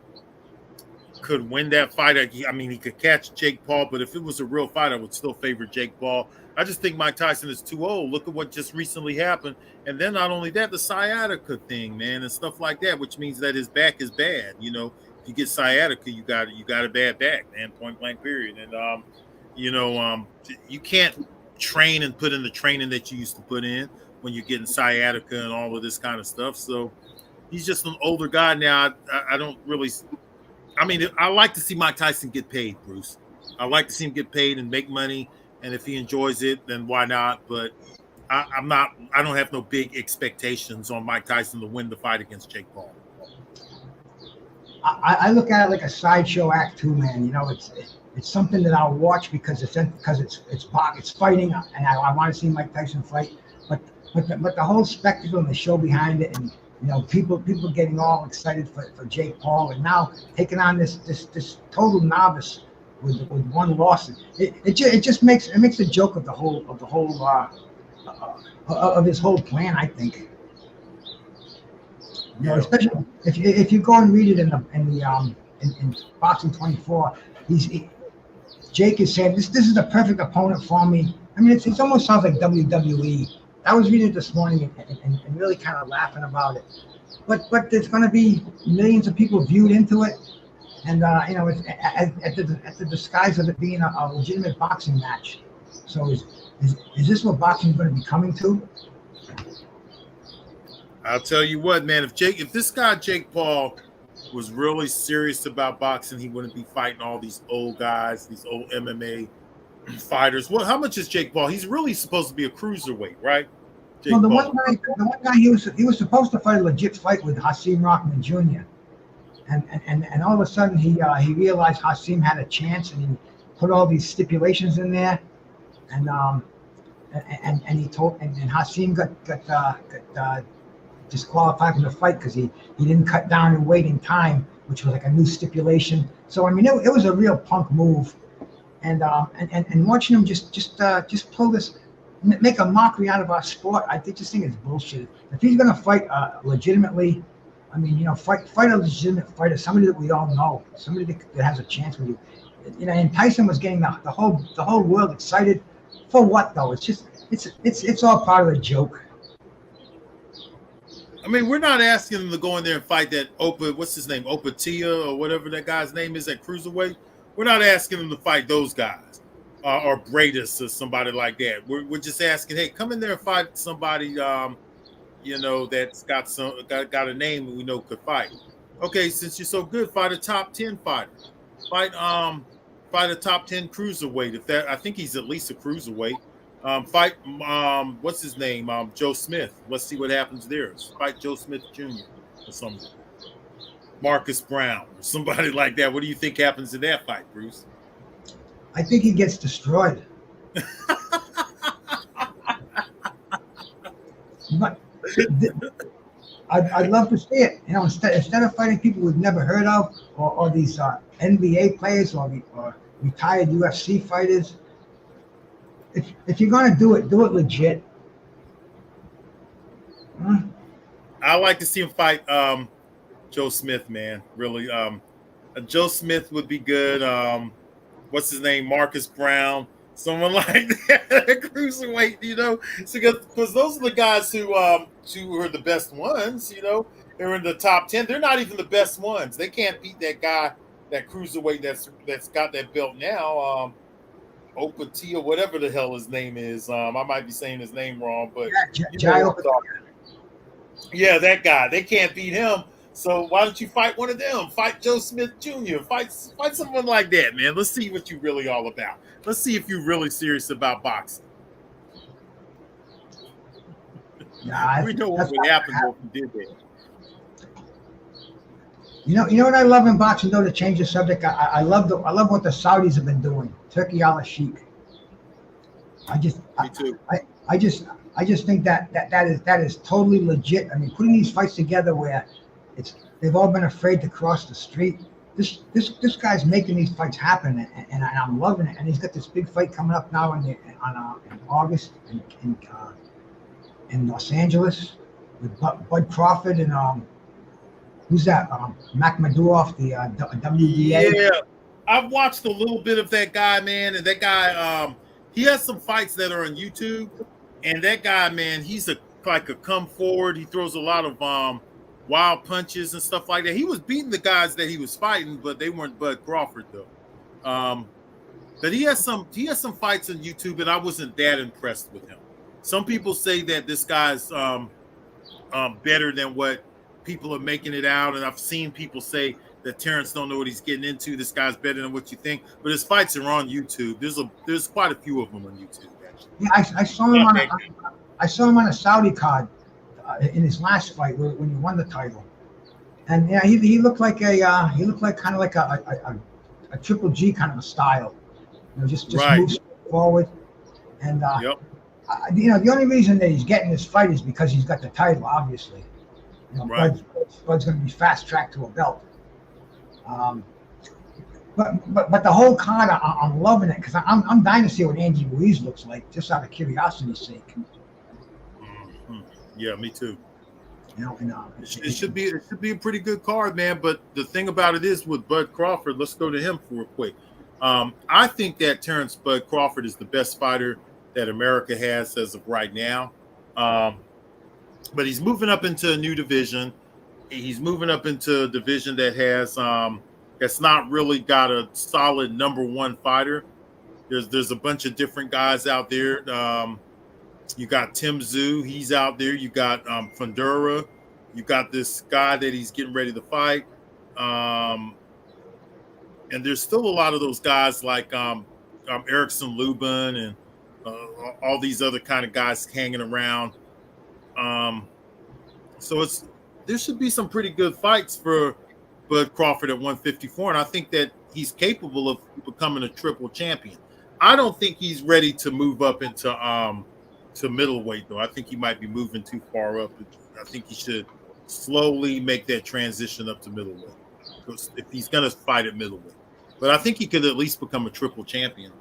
could win that fight. I mean, he could catch Jake Paul, but if it was a real fight, I would still favor Jake Paul. I just think Mike Tyson is too old. Look at what just recently happened. And then not only that, the sciatica thing, man, and stuff like that, which means that his back is bad. If you get sciatica, you got a bad back, man, point blank period. And, you can't train and put in the training that you used to put in when you're getting sciatica and all of this kind of stuff. So he's just an older guy now. I don't really – I mean, I like to see Mike Tyson get paid, Bruce. I like to see him get paid and make money. And if he enjoys it, then why not? But I don't have no big expectations on Mike Tyson to win the fight against Jake Paul. I look at it like a sideshow act too, man. It's something that I'll watch because it's fighting, and I want to see Mike Tyson fight. But the whole spectacle and the show behind it, and people getting all excited for Jake Paul, and now taking on this total novice with one loss. It just makes a joke of the whole of his whole plan, I think. Especially if you go and read it in Boxing 24, Jake is saying this is the perfect opponent for me. I mean, it almost sounds like WWE. I was reading it this morning and really kind of laughing about it. but there's going to be millions of people viewed into it, and it's at the disguise of it being a legitimate boxing match. So is this what boxing is going to be coming to? I'll tell you what, man. If this guy Jake Paul was really serious about boxing, he wouldn't be fighting all these old guys, these old MMA fighters. Well, how much is Jake Paul? He's really supposed to be a cruiserweight, right? Jake Well, Paul. the one guy he was supposed to fight a legit fight with Hasim Rahman Jr. And all of a sudden he realized Hasim had a chance, and he put all these stipulations in there, and he told and Hasim got disqualified from the fight because he didn't cut down in weight in time, which was like a new stipulation. So I mean, it was a real punk move, and watching him just pull this, make a mockery out of our sport. I just think it's bullshit. If he's gonna fight legitimately, I mean, fight a legitimate fighter, somebody that we all know, somebody that has a chance with you. And Tyson was getting the whole world excited for what though? It's all part of the joke. I mean, we're not asking him to go in there and fight that what's his name, Opatia or whatever that guy's name is at cruiserweight. We're not asking him to fight those guys or Bradis or somebody like that. We're just asking, hey, come in there and fight somebody, that's got a name we know could fight. Okay, since you're so good, fight a top 10 fighter. Fight a top 10 cruiserweight. I think he's at least a cruiserweight. Fight what's his name? Joe Smith. Let's see what happens there. Fight Joe Smith Jr. or something. Marcus Brown or somebody like that. What do you think happens in that fight, Bruce? I think he gets destroyed. But I'd love to see it. Instead of fighting people we've never heard of, or these NBA players or retired UFC fighters. If you're gonna do it legit. I like to see him fight Joe Smith, man. Really, Joe Smith would be good. What's his name? Marcus Brown, someone like that, cruiserweight. Because those are the guys who are the best ones. They're in the top 10. They're not even the best ones. They can't beat that guy, that cruiserweight that's got that belt now. Opatia, whatever the hell his name is. I might be saying his name wrong, but yeah, that guy. They can't beat him. So why don't you fight one of them? Fight Joe Smith Jr. Fight someone like that, man. Let's see what you're really all about. Let's see if you're really serious about boxing. We know what would happen if you did that. You know what I love in boxing though, to change the subject. I love what the Saudis have been doing. Turkey al Sheikh. Me too. I just think that is totally legit. I mean, putting these fights together where they've all been afraid to cross the street. This guy's making these fights happen, and I'm loving it. And he's got this big fight coming up now in August in Los Angeles with Bud Crawford and who's that? Makhmadov, the WBA. Yeah, I've watched a little bit of that guy, man, and that guy, he has some fights that are on YouTube, and that guy, man, he's like a come forward. He throws a lot of wild punches and stuff like that. He was beating the guys that he was fighting, but they weren't Bud Crawford though. But he has some fights on YouTube, and I wasn't that impressed with him. Some people say that this guy's better than what people are making it out, and I've seen people say that Terrence don't know what he's getting into. This guy's better than what you think, but his fights are on YouTube. There's quite a few of them on YouTube. Actually, yeah, I saw him on a Saudi card in his last fight when he won the title, and yeah, he looked like kind of like a Triple G kind of a style, just right. moves forward, and yep. The only reason that he's getting this fight is because he's got the title, obviously. Right. Bud's going to be fast tracked to a belt. But the whole card, I'm loving it because I'm dying to see what Andy Ruiz looks like, just out of curiosity's sake. Mm-hmm. Yeah, me too. It should be a pretty good card, man. But the thing about it is with Bud Crawford, let's go to him for a quick. I think that Terrence Bud Crawford is the best fighter that America has as of right now. But he's moving up into a new division. he's moving up into a division that has that's not really got a solid number one fighter. There's a bunch of different guys out there. You got Tim Zhu, he's out there. You got Fundura. You got this guy that he's getting ready to fight. And there's still a lot of those guys like Erickson Lubin and all these other kind of guys hanging around. So there should be some pretty good fights for Bud Crawford at 154, and I think that he's capable of becoming a triple champion. I don't think he's ready to move up into to middleweight, though. I think he might be moving too far up. I think he should slowly make that transition up to middleweight, because if he's going to fight at middleweight. But I think he could at least become a triple champion.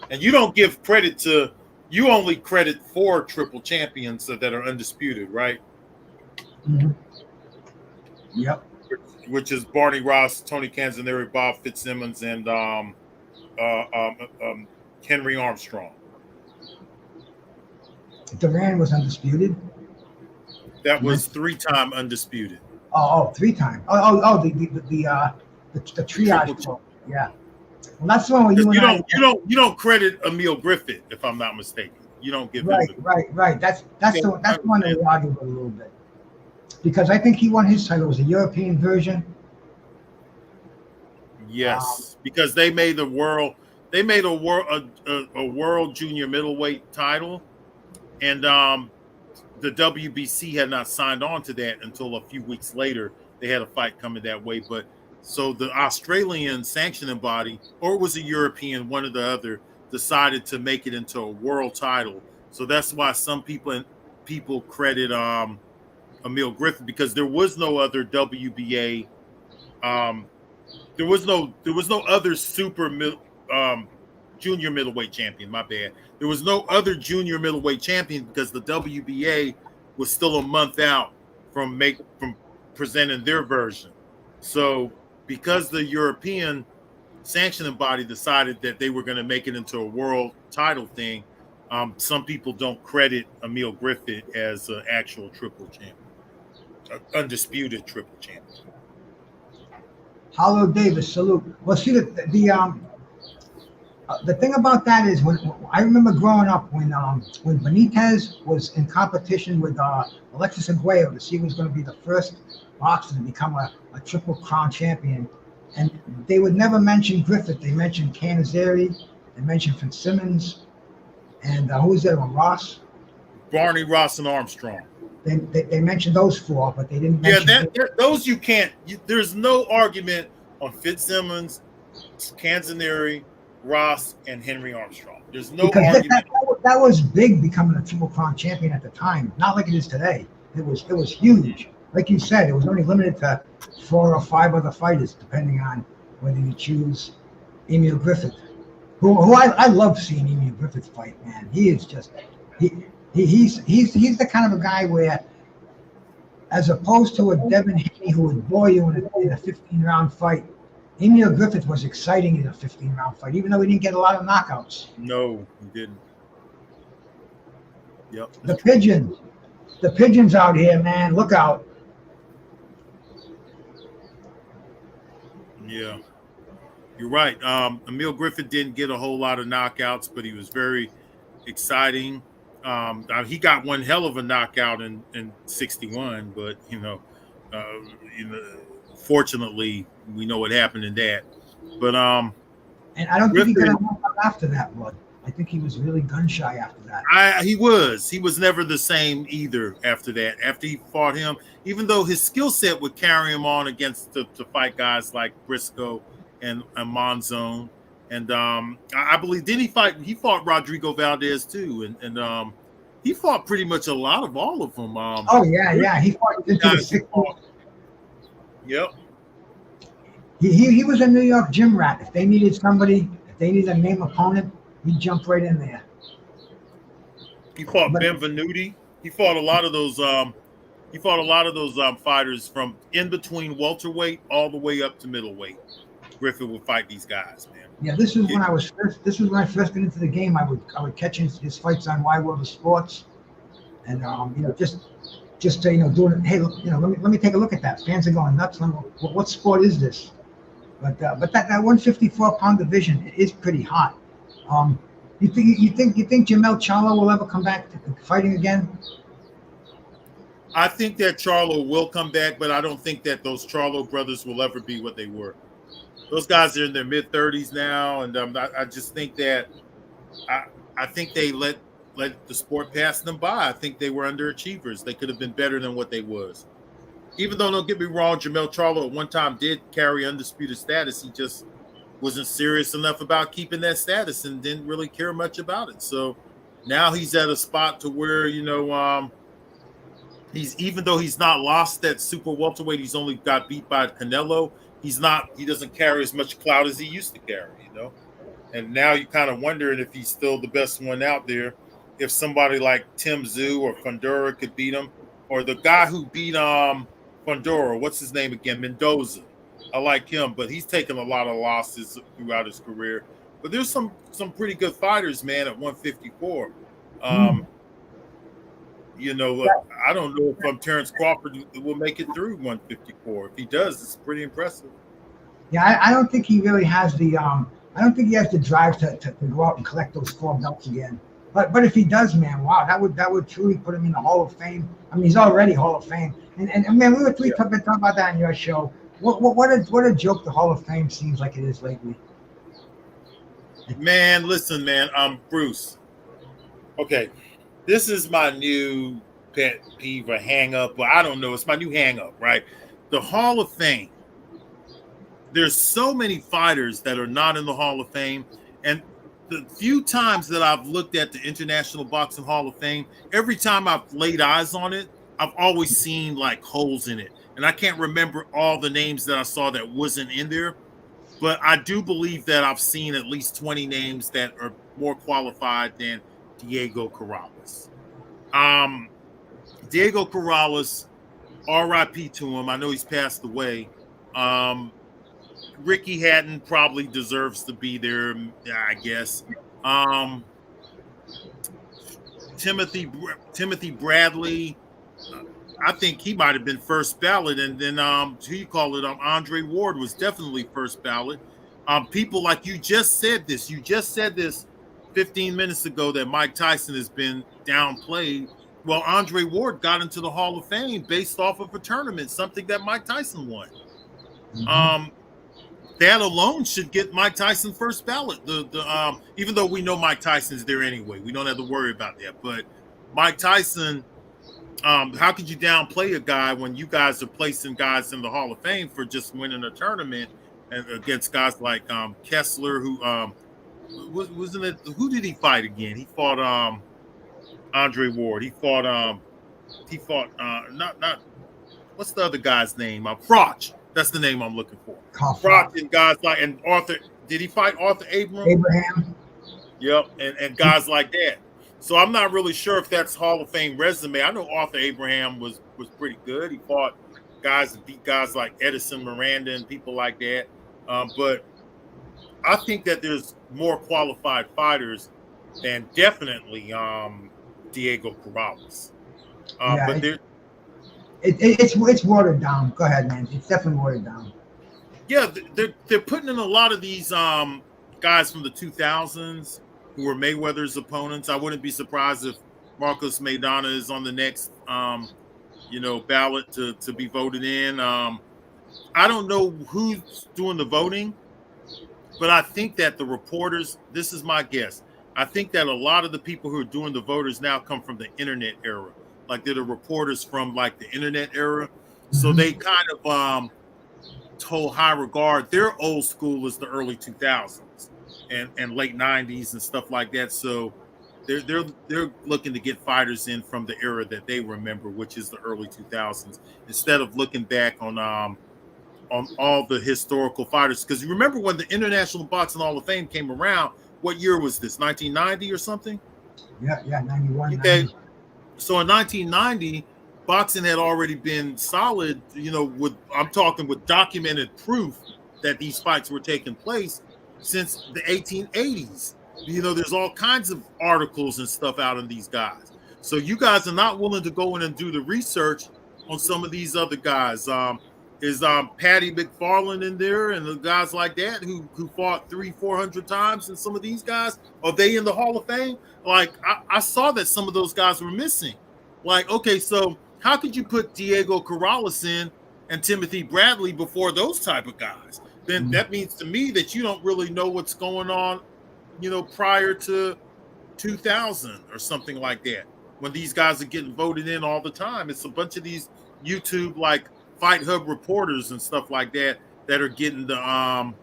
And you don't give credit to – you only credit 4 triple champions that are undisputed, right? Mm-hmm. Yep. Which is Barney Ross, Tony Canzoneri, Bob Fitzsimmons, and Henry Armstrong. Duran was undisputed. That was 3-time undisputed. Oh, 3-time. The triage. Yeah. Well, that's the one where you don't credit Emil Griffith, if I'm not mistaken. You don't give right. That's the one that we argue about a little bit, because I think he won his title. It was a European version. Yes, because they made a world junior middleweight title, and the WBC had not signed on to that until a few weeks later. They had a fight coming that way, but so the Australian sanctioning body, or it was a European, one or the other, decided to make it into a world title. So that's why some people credit Emil Griffith, because there was no other WBA. There was no other junior middleweight champion. My bad. There was no other junior middleweight champion because the WBA was still a month out from presenting their version. So because the European sanctioning body decided that they were going to make it into a world title thing, some people don't credit Emil Griffith as an actual triple champion, undisputed triple champion. Hollow Davis, salute. Well, see, the thing about that is, when I remember growing up, when Benitez was in competition with Alexis Aguayo to see who was going to be the first boxer to become a triple crown champion, and they would never mention Griffith. They mentioned Canizeri, they mentioned Fitzsimmons, and who was there? Ross, Barney, Ross, and Armstrong. They mentioned those 4, but they didn't mention those you can't. There's no argument on Fitzsimmons, Canzoneri, Ross, and Henry Armstrong. There's no argument. That was big, becoming a triple crown champion at the time. Not like it is today. It was huge. Like you said, it was only limited to 4 or 5 other fighters, depending on whether you choose Emil Griffith, who I love seeing Emil Griffith fight. Man, he is just he's the kind of a guy where, as opposed to a Devin Haney who would bore you in a 15-round fight, Emil Griffith was exciting in a 15-round fight, even though he didn't get a lot of knockouts. No, he didn't. Yep. The pigeons out here, man, look out. Yeah, you're right. Emil Griffith didn't get a whole lot of knockouts, but he was very exciting. He got one hell of a knockout in 61, but fortunately, we know what happened in that. But and I don't think he got a knockout after that, Bud. I think he was really gun shy after that. He was never the same either after that. After he fought him, even though his skill set would carry him on against to fight guys like Briscoe and Monzon. And I believe he fought Rodrigo Valdez too, and he fought pretty much a lot of all of them. He fought into the 60s. Yep. He was a New York gym rat. If they needed a name opponent, he'd jump right in there. He fought Benvenuti. He fought a lot of those. Fighters from in between welterweight all the way up to middleweight. Griffith would fight these guys, man. Yeah, this was when I first got into the game. I would catch his fights on Wide World of Sports, and just just doing, hey, look, let me take a look at that. Fans are going nuts. What sport is this? But that 154-pound division is pretty hot. You think Jamel Charlo will ever come back to fighting again? I think that Charlo will come back, but I don't think that those Charlo brothers will ever be what they were. Those guys are in their mid-30s now, and I just think that I think they let the sport pass them by. I think they were underachievers. They could have been better than what they was. Even though, don't get me wrong, Jamel Charlo at one time did carry undisputed status. He just wasn't serious enough about keeping that status and didn't really care much about it. So now he's at a spot to where, he's, even though he's not lost that super welterweight, he's only got beat by Canelo. He doesn't carry as much clout as he used to carry, And now you're kind of wondering if he's still the best one out there. If somebody like Tim Tszyu or Fundora could beat him, or the guy who beat Fundora, what's his name again? Mendoza. I like him, but he's taken a lot of losses throughout his career. But there's some pretty good fighters, man, at 154. I don't know if Terrence Crawford will make it through 154. If he does, it's pretty impressive. Yeah, I don't think he really has the I don't think he has the drive to go out and collect those 4 belts again. But if he does, man, wow, that would truly put him in the Hall of Fame. I mean, he's already Hall of Fame. And man, we were talking about that on your show. What a joke the Hall of Fame seems like it is lately. Man, listen, man, Bruce. Okay, this is my new pet peeve or hang up. Well, I don't know. It's my new hang up, right? The Hall of Fame. There's so many fighters that are not in the Hall of Fame. And the few times that I've looked at the International Boxing Hall of Fame, every time I've laid eyes on it, I've always seen like holes in it. And I can't remember all the names that I saw that wasn't in there. But I do believe that I've seen at least 20 names that are more qualified than Diego Corrales. Diego Corrales, R.I.P. to him. I know he's passed away. Ricky Hatton probably deserves to be there, I guess. Timothy Bradley, I think he might have been first ballot, and then Andre Ward was definitely first ballot. People like you just said this 15 minutes ago that Mike Tyson has been downplayed. Well, Andre Ward got into the Hall of Fame based off of a tournament, something that Mike Tyson won. Mm-hmm. That alone should get Mike Tyson first ballot. Even though we know Mike Tyson's there anyway, we don't have to worry about that. But Mike Tyson, how could you downplay a guy when you guys are placing guys in the Hall of Fame for just winning a tournament and against guys like Kessler, who wasn't it? Who did he fight again? He fought Andre Ward. He fought not what's the other guy's name? Froch. That's the name I'm looking for. Froch and guys like, and Arthur. Did he fight Arthur Abraham? Yep, and guys like that. So I'm not really sure if that's Hall of Fame resume. I know Arthur Abraham was pretty good. He fought guys that beat guys like Edison Miranda and people like that. But I think that there's more qualified fighters than definitely Diego Corrales. But it's watered down. Go ahead, man. It's definitely watered down. Yeah, they're putting in a lot of these guys from the 2000s who were Mayweather's opponents. I wouldn't be surprised if Marcos Maidana is on the next ballot to be voted in. I don't know who's doing the voting, but I think that the reporters, this is my guess, I think that a lot of the people who are doing the voters now come from the internet era. Like they're the reporters from like the internet era. So they kind of hold high regard. Their old school is the early 2000s and late 90s and stuff like that. So they're looking to get fighters in from the era that they remember, which is the early 2000s, instead of looking back on all the historical fighters. Because you remember when the International Boxing Hall of Fame came around, what year was this? 1990 or something? Yeah, 91. Okay. So in 1990, boxing had already been solid, I'm talking with documented proof that these fights were taking place since the 1880s. There's all kinds of articles and stuff out on these guys. So you guys are not willing to go in and do the research on some of these other guys. Is Patty McFarland in there and the guys like that who fought 300-400 times, and some of these guys, are they in the Hall of Fame? Like I saw that some of those guys were missing. Like, okay, so how could you put Diego Corrales in and Timothy Bradley before those type of guys? Then that means to me that you don't really know what's going on, prior to 2000 or something like that, when these guys are getting voted in all the time. It's a bunch of these YouTube like Fight Hub reporters and stuff like that are getting the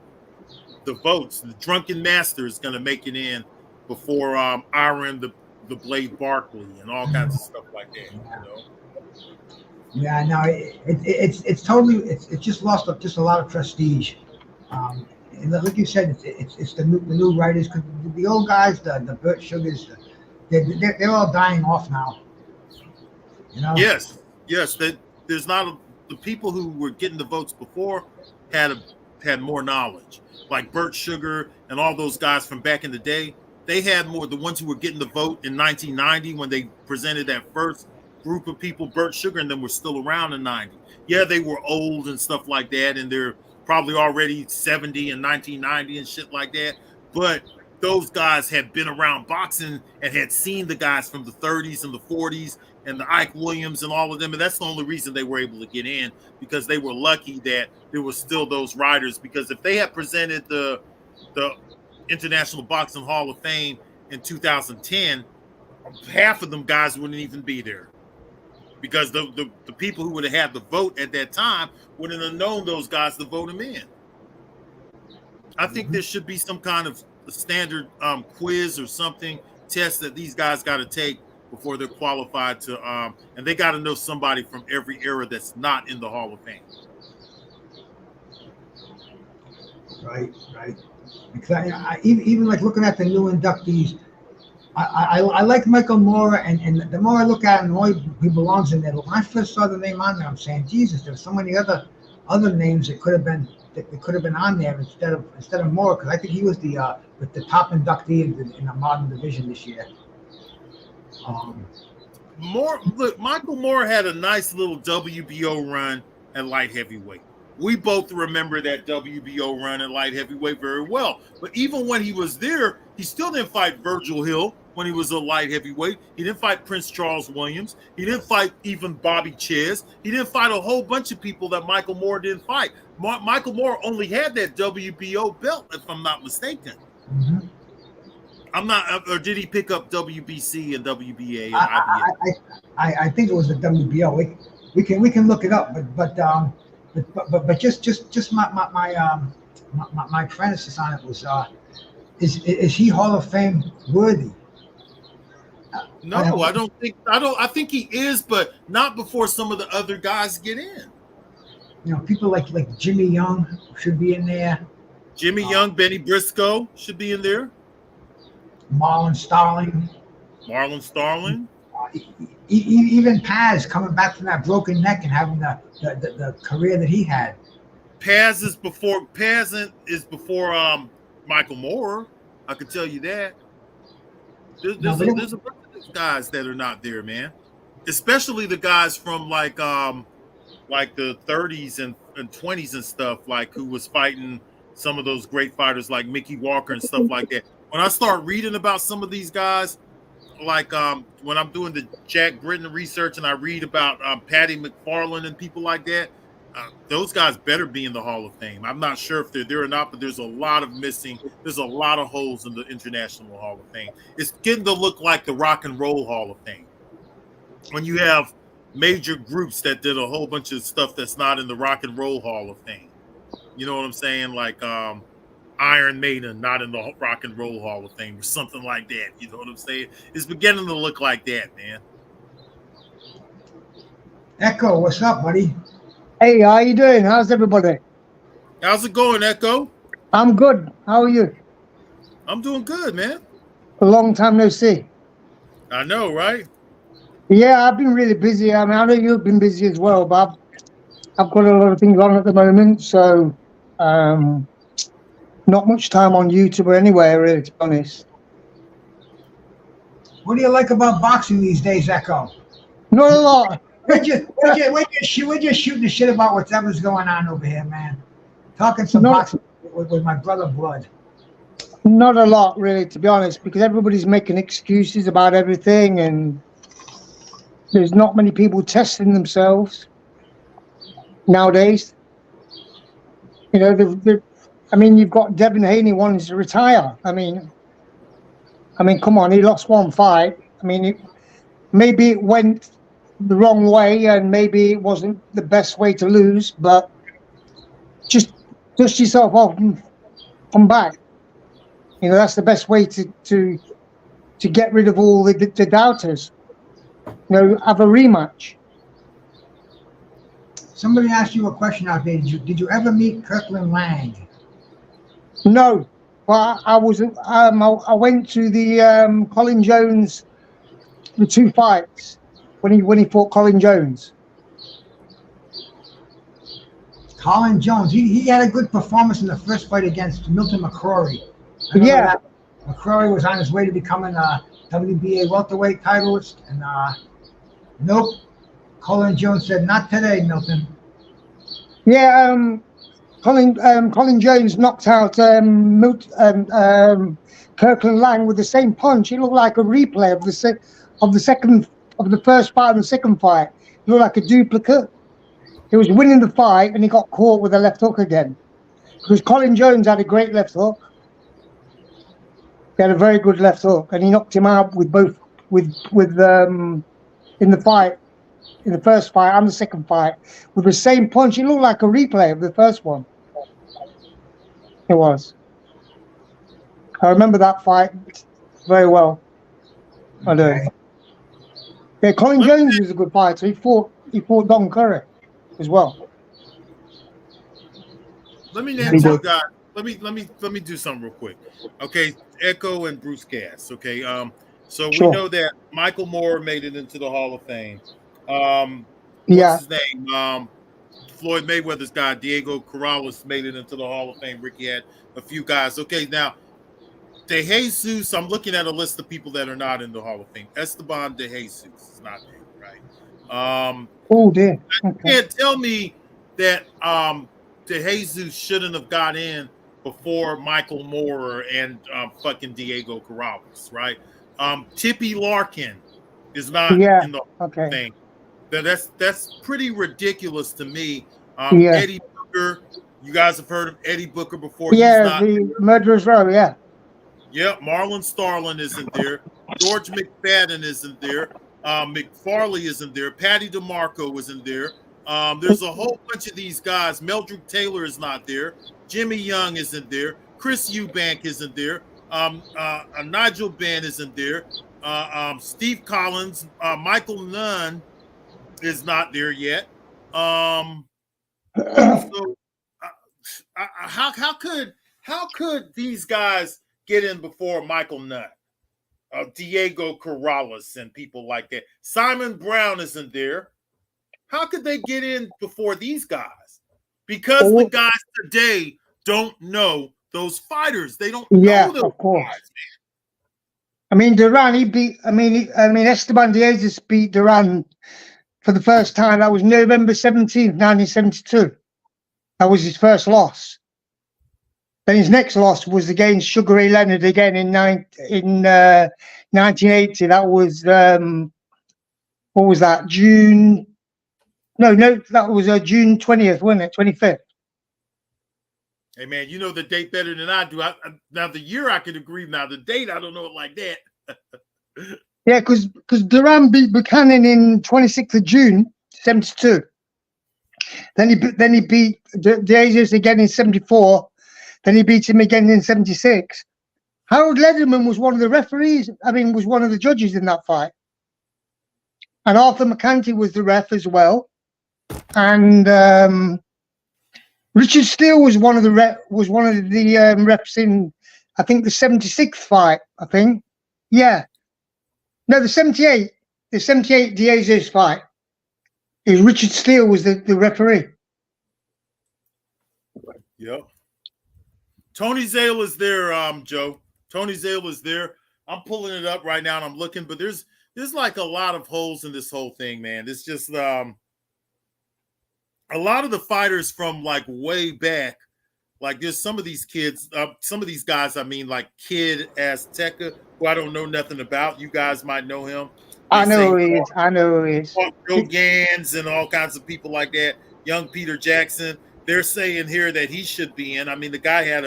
votes. The Drunken Master is going to make it in before Aaron the Blade Barkley and all kinds of stuff like that. Yeah, no, it's totally it's just lost just a lot of prestige. And like you said, it's the new writers, because the old guys, the Burt Sugars, they're all dying off now. Yes. There's not the people who were getting the votes before had more knowledge, like Burt Sugar and all those guys from back in the day. They had more. The ones who were getting the vote in 1990 when they presented that first group of people, Burt Sugar and them were still around in 90. Yeah, they were old and stuff like that, and they're probably already 70 in 1990 and shit like that. But those guys had been around boxing and had seen the guys from the 30s and the 40s and the Ike Williams and all of them. And that's the only reason they were able to get in, because they were lucky that there were still those riders. Because if they had presented the International Boxing Hall of Fame in 2010, half of them guys wouldn't even be there. Because the people who would have had the vote at that time wouldn't have known those guys to vote them in. I think there should be some kind of standard quiz or something, test that these guys got to take before they're qualified to, and they got to know somebody from every era that's not in the Hall of Fame. Right. Because I even like looking at the new inductees, I like Michael Moore, and the more I look at him, the more he belongs in there. When I first saw the name on there, I'm saying, Jesus, there's so many other names that could have been on there instead of Moore, because I think he was the top inductee in the modern division this year. Michael Moore had a nice little WBO run at light heavyweight. We both remember that WBO run at light heavyweight very well. But even when he was there, he still didn't fight Virgil Hill when he was a light heavyweight. He didn't fight Prince Charles Williams. He didn't fight even Bobby Ches. He didn't fight a whole bunch of people that Michael Moore didn't fight. Michael Moore only had that WBO belt, if I'm not mistaken. Mm-hmm. I'm not, or did he pick up WBC and WBA and IBA? I think it was the WBO. We can look it up, but just my premises on it was is he Hall of Fame worthy? No, I think he is, but not before some of the other guys get in. People like Jimmy Young should be in there. Jimmy Young, Benny Briscoe should be in there. Marlon Starling. Even Paz coming back from that broken neck and having the career that he had. Paz is before Michael Moore. I can tell you that. There's a bunch of these guys that are not there, man. Especially the guys from like the 30s and 20s and stuff, like who was fighting some of those great fighters like Mickey Walker and stuff like that. When I start reading about some of these guys, like when I'm doing the Jack Britton research and I read about Patty McFarland and people like that, those guys better be in the Hall of Fame. I'm not sure if they're there or not, but there's a lot of holes in the International Hall of Fame. It's getting to look like the Rock and Roll Hall of Fame. When you have major groups that did a whole bunch of stuff that's not in the Rock and Roll Hall of Fame. You know what I'm saying? Like Iron Maiden, not in the Rock and Roll Hall of Fame or something like that. You know what I'm saying? It's beginning to look like that, man. Echo, what's up, buddy? Hey, how you doing? How's everybody? How's it going, Echo? I'm good. How are you? I'm doing good, man. A long time no see. I know, right? Yeah, I've been really busy. I mean, I know you've been busy as well, but I've got a lot of things on at the moment, so not much time on YouTube or anywhere, really, to be honest. What do you like about boxing these days, Echo? Not a lot. We're just shooting the shit about whatever's going on over here, man. Talking some Not boxing with my brother Blood. not a lot, really, to be honest, because everybody's making excuses about everything, and there's not many people testing themselves nowadays. You know, I mean, you've got Devin Haney wanting to retire. I mean, come on, he lost one fight. I mean, maybe it went the wrong way, and maybe it wasn't the best way to lose, but just dust yourself off and come back. You know, that's the best way to get rid of all the doubters. You know, have a rematch. Somebody asked you a question out there. Did you ever meet Kirkland Lang? No, but I was I went to the Colin Jones, the 2 fights when he fought Colin Jones. Colin Jones. He had a good performance in the first fight against Milton McCrory. Yeah. McCrory was on his way to becoming a WBA welterweight titleist, and nope. Colin Jones said, "Not today, Milton." Yeah, Colin Jones knocked out Kirkland Lang with the same punch. It looked like a replay of the first fight and the second fight. It looked like a duplicate. He was winning the fight and he got caught with a left hook again. Because Colin Jones had a great left hook. He had a very good left hook, and he knocked him out with both in the fight, in the first fight and the second fight, with the same punch. It looked like a replay of the first one. It was. I remember that fight very well. I do. Yeah, Colin Jones was a good fighter. He fought Don Curry as well. Let me name two guys. Let me do something real quick. Okay, Echo and Bruce Cass. Okay, so we know that Michael Moore made it into the Hall of Fame. What's his name? Floyd Mayweather's guy, Diego Corrales, made it into the Hall of Fame. Ricky had a few guys. Okay, now De Jesus, I'm looking at a list of people that are not in the Hall of Fame. Esteban De Jesus is not there, right? Oh dear. Okay. You can't tell me that De Jesus shouldn't have got in before Michael Moore and fucking Diego Corrales, right? Tippy Larkin is not in the Hall of Fame. That's pretty ridiculous to me. Eddie Booker, you guys have heard of Eddie Booker before. Yeah, the Murderer's Row, yeah. Yep, Marlon Starlin isn't there. George McFadden isn't there. McFarley isn't there. Patty DeMarco isn't there. There's a whole bunch of these guys. Meldrick Taylor is not there. Jimmy Young isn't there. Chris Eubank isn't there. Nigel Benn isn't there. Steve Collins, Michael Nunn is not there yet. So how could these guys get in before Michael Nunn, Diego Corrales, and people like that? Simon Brown isn't there. How could they get in before these guys? Because the guys today don't know those fighters. They don't know those guys, man. I mean, Duran, he beat. I mean, Esteban De Jesus beat Duran for the first time. That was November 17th, 1972. That was his first loss. Then his next loss was against Sugar Ray Leonard again in 1980. That was what was that? June. No, that was June 20th, wasn't it? 25th. Hey man, you know the date better than I do. Now the year I could agree. Now the date I don't know it like that. Yeah, because Duran beat Buchanan in 26th of June 72. Then he beat De Jesus again in 74. Then he beat him again in 76. Harold Lederman was one of the referees. I mean, was one of the judges in that fight. And Arthur McCanty was the ref as well. And Richard Steele was one of the refs in, I think, the 76th fight. I think, yeah, no, the 78 De Jesus fight. Richard Steele was the referee. Yep. Tony Zale is there, Joe. Tony Zale is there. I'm pulling it up right now and I'm looking, but there's like a lot of holes in this whole thing, man. It's just a lot of the fighters from like way back. Like there's some of these kids, some of these guys, I mean, like Kid Azteca, who I don't know nothing about. You guys might know him. I know who he is. I know who he is. Joe Gans and all kinds of people like that. Young Peter Jackson. They're saying here that he should be in. I mean, the guy had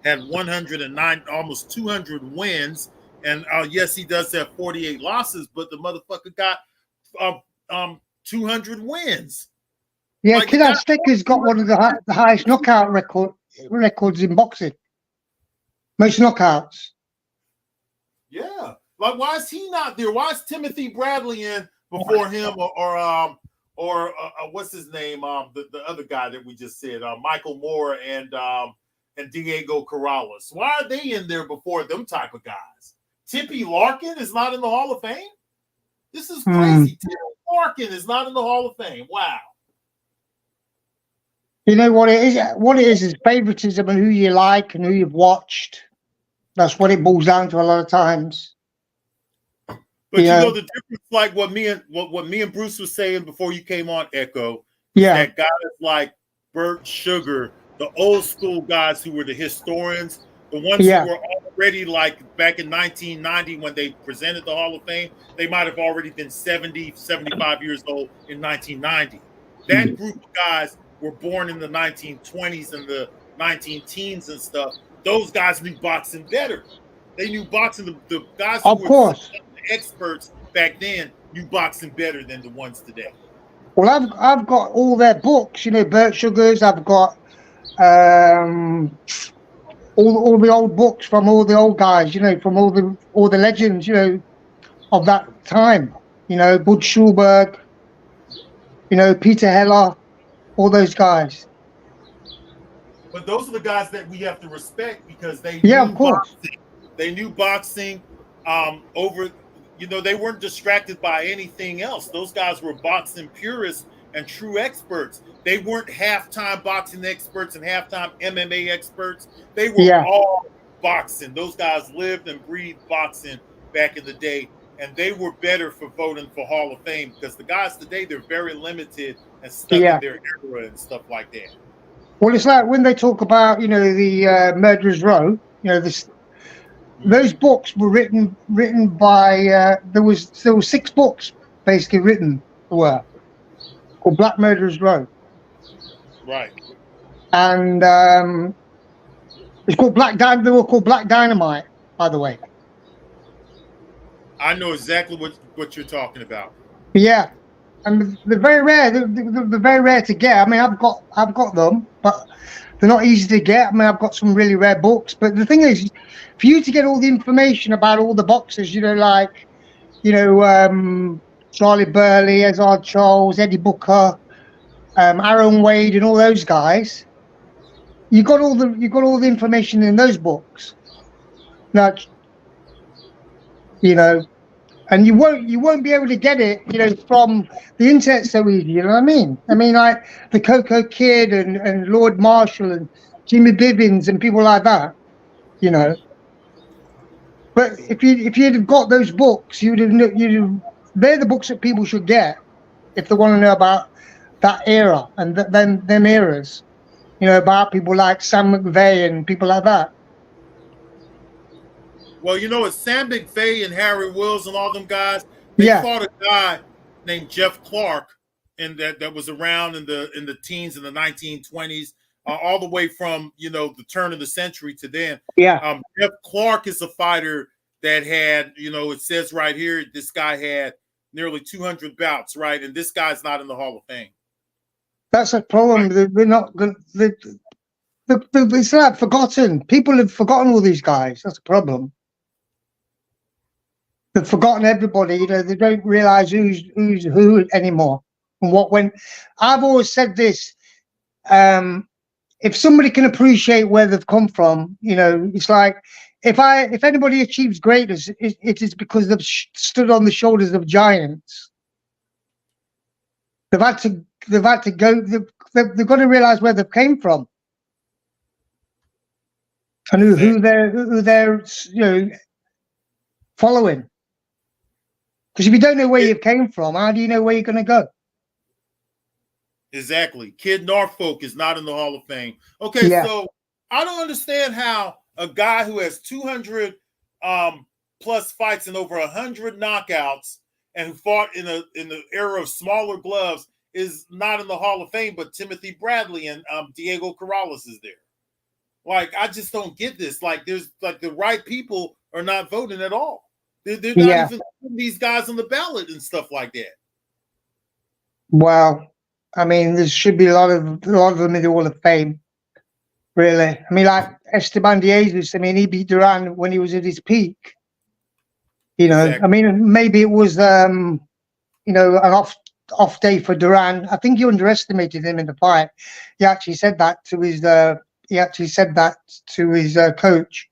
109, almost 200 wins. And yes, he does have 48 losses, but the motherfucker got 200 wins. Yeah, like, Kid Azteca's got one of the highest knockout records in boxing. Most knockouts. Yeah. Like, why is he not there? Why is Timothy Bradley in before him or what's his name? The other guy that we just said, Michael Moore and Diego Corrales. Why are they in there before them type of guys? Tippy Larkin is not in the Hall of Fame? This is crazy. Tippy Larkin is not in the Hall of Fame. Wow. You know what it is? What it is favoritism and who you like and who you've watched. That's what it boils down to a lot of times. But you know the difference, like what me and Bruce was saying before you came on, Echo. Yeah. That guys like Bert Sugar, the old school guys who were the historians, the ones who were already like back in 1990 when they presented the Hall of Fame, they might have already been 70, 75 years old in 1990. That group of guys were born in the 1920s and the 19-teens and stuff. Those guys knew boxing better. They knew boxing. The guys who were experts back then knew boxing better than the ones today. Well, I've got all their books, you know, Bert Sugar's. I've got all the old books from all the old guys, you know, from all the legends, you know, of that time. You know, Bud Schulberg, you know, Peter Heller, all those guys. But those are the guys that we have to respect because they knew boxing. They knew boxing over. You know, they weren't distracted by anything else. Those guys were boxing purists and true experts. They weren't halftime boxing experts and halftime MMA experts. They were all boxing. Those guys lived and breathed boxing back in the day, and they were better for voting for Hall of Fame because the guys today, they're very limited and stuck in their era and stuff like that. Well, it's like when they talk about, you know, the Murderer's Row, you know, those books were written by there was 6 books basically written called Black Murderer's Row. Right. And it's called they were called Black Dynamite, by the way. I know exactly what you're talking about. Yeah. And they're very rare. They're very rare to get. I mean, I've got them, but they're not easy to get. I mean, I've got some really rare books. But the thing is, for you to get all the information about all the boxers, you know, like, you know, Charlie Burley, Ezard Charles, Eddie Booker, Aaron Wade, and all those guys, you got all the information in those books. Now, you know. And you won't be able to get it, you know, from the internet so easy. You know what I mean? I mean, like the Coco Kid and Lord Marshall and Jimmy Bivins and people like that, you know. But if you'd have got those books, they're the books that people should get if they want to know about that era and them eras, you know, about people like Sam McVeigh and people like that. Well, you know, it's Sam McVeigh and Harry Wills and all them guys. They fought a guy named Jeff Clark, and that was around in the teens in the 1920s, all the way from, you know, the turn of the century to then. Yeah. Jeff Clark is a fighter that had, you know, it says right here, this guy had nearly 200 bouts, right? And this guy's not in the Hall of Fame. That's a problem. They're not. It's like forgotten. People have forgotten all these guys. That's a problem. They've forgotten everybody. You know, they don't realize who's who anymore and what went. I've always said this: if somebody can appreciate where they've come from, you know, it's like if anybody achieves greatness, it is because they've stood on the shoulders of giants. They've had to go. They've got to realize where they've came from and who they're you know. following. Because if you don't know where you came from, how do you know where you're going to go? Exactly. Kid Norfolk is not in the Hall of Fame. Okay, so I don't understand how a guy who has 200 plus fights and over 100 knockouts and who fought in the era of smaller gloves is not in the Hall of Fame, but Timothy Bradley and Diego Corrales is there. Like, I just don't get this. Like, there's like the right people are not voting at all. They're not even putting these guys on the ballot and stuff like that. Well, I mean, there should be a lot of them in the Hall of Fame. Really, I mean, like Esteban Diaz. I mean, he beat Duran when he was at his peak. You know, exactly. I mean, maybe it was an off day for Duran. I think you underestimated him in the fight. He actually said that to his coach,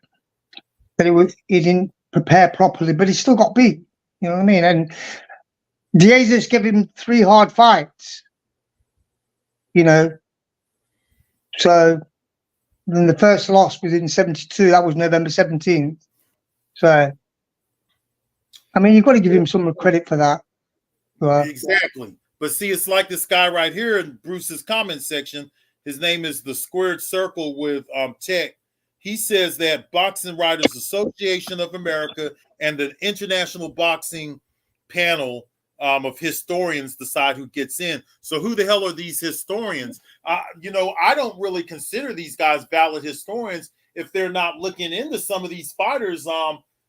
that he didn't prepare properly, but he still got beat. You know what I mean? And Diaz gave him 3 hard fights. You know, so then the first loss was in 72. That was November 17th. So, I mean, you've got to give him some credit for that. Exactly. But see, it's like this guy right here in Bruce's comment section. His name is the Squared Circle with Tech. He says that Boxing Writers Association of America and the International Boxing Panel of historians decide who gets in. So who the hell are these historians? You know, I don't really consider these guys valid historians if they're not looking into some of these fighters.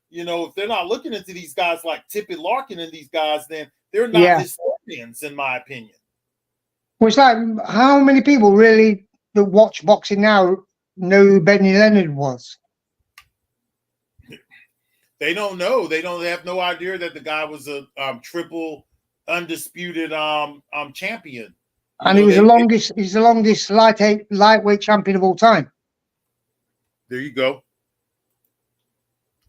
You know, if they're not looking into these guys like Tippett Larkin and these guys, then they're not historians, in my opinion. Well, it's like, how many people really that watch boxing now know who Benny Leonard was? They don't know. They have no idea that the guy was a triple undisputed champion. And he's the longest lightweight champion of all time. There you go.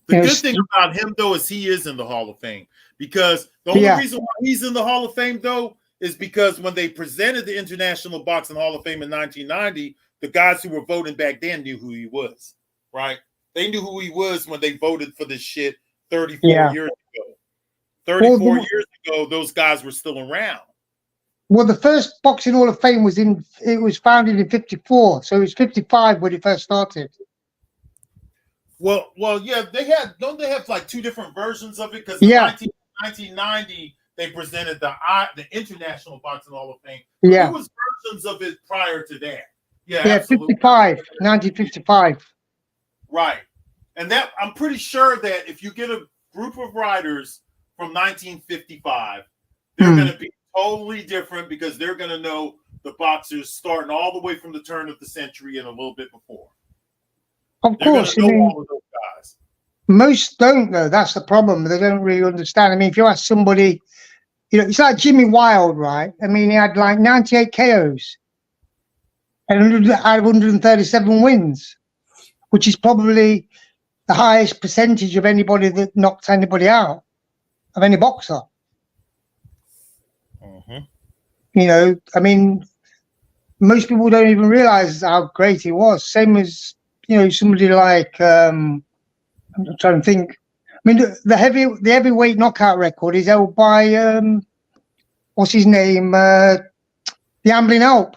The good thing about him, though, is he is in the Hall of Fame. Because the only reason why he's in the Hall of Fame, though, is because when they presented the International Boxing Hall of Fame in 1990, the guys who were voting back then knew who he was, right? They knew who he was when they voted for this shit 34 years ago. 34 years ago, those guys were still around. Well, the first Boxing Hall of Fame was founded in 54, so it was 55 when it first started. Well, yeah, don't they have like 2 different versions of it? Because in 1990 they presented the International Boxing Hall of Fame. There was versions of it prior to that. Yeah, absolutely. 1955. Right. And that, I'm pretty sure that if you get a group of writers from 1955, they're going to be totally different because they're going to know the boxers starting all the way from the turn of the century and a little bit before. Of course. I mean, all of those guys. Most don't, though. That's the problem. They don't really understand. I mean, if you ask somebody, you know, it's like Jimmy Wild, right? I mean, he had like 98 KOs and out of 137 wins, which is probably the highest percentage of anybody that knocked anybody out, of any boxer. You know, I mean, most people don't even realize how great he was. Same as, you know, somebody like, I'm trying to think. I mean, the heavyweight knockout record is held by, what's his name? The Ambling Alp.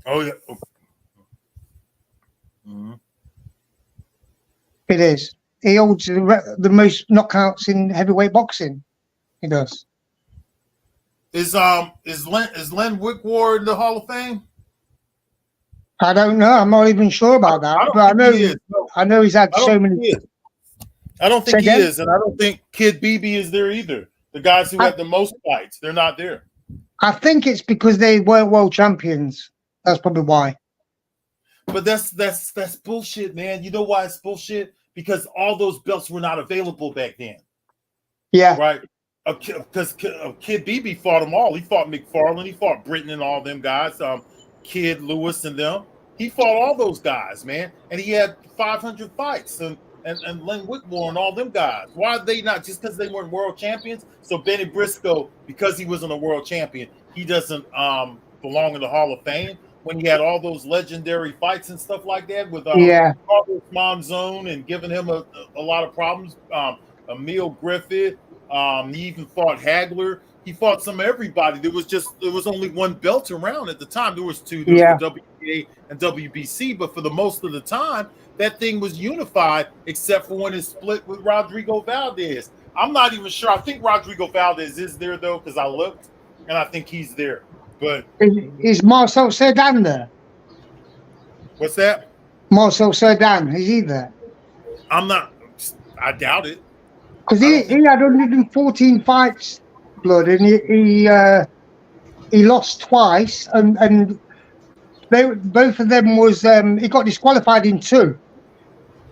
Oh, yeah. It is. He holds the most knockouts in heavyweight boxing. He does. Is Len Wickwar in the Hall of Fame? I don't know. I'm not even sure about that. I know he's had so many. I don't think he is, and I don't think Kid BB is there either. The guys who had the most fights, they're not there. I think it's because they weren't world champions. That's probably why. But that's bullshit, man. You know why it's bullshit? Because all those belts were not available back then. Yeah. Right. Because Kid BB fought them all. He fought McFarlane. He fought Britton and all them guys. Kid Lewis and them. He fought all those guys, man. And he had 500 fights. And Len Whitmore and all them guys. Why are they not? Just because they weren't world champions? So Benny Briscoe, because he wasn't a world champion, he doesn't belong in the Hall of Fame. When he had all those legendary fights and stuff like that with Carlos Monzon and giving him a lot of problems, Emil Griffith. He even fought Hagler. He fought some of everybody. There was only one belt around at the time. There was two. There was the WBA and WBC, but for the most of the time, that thing was unified, except for when it split with Rodrigo Valdez. I'm not even sure. I think Rodrigo Valdez is there though, because I looked, and I think he's there. But is Marcel Cerdan there? What's that? Marcel Cerdan, is he there? I'm not. I doubt it. Because he had 114 fights, blood, and he lost twice, and both of them was he got disqualified in 2,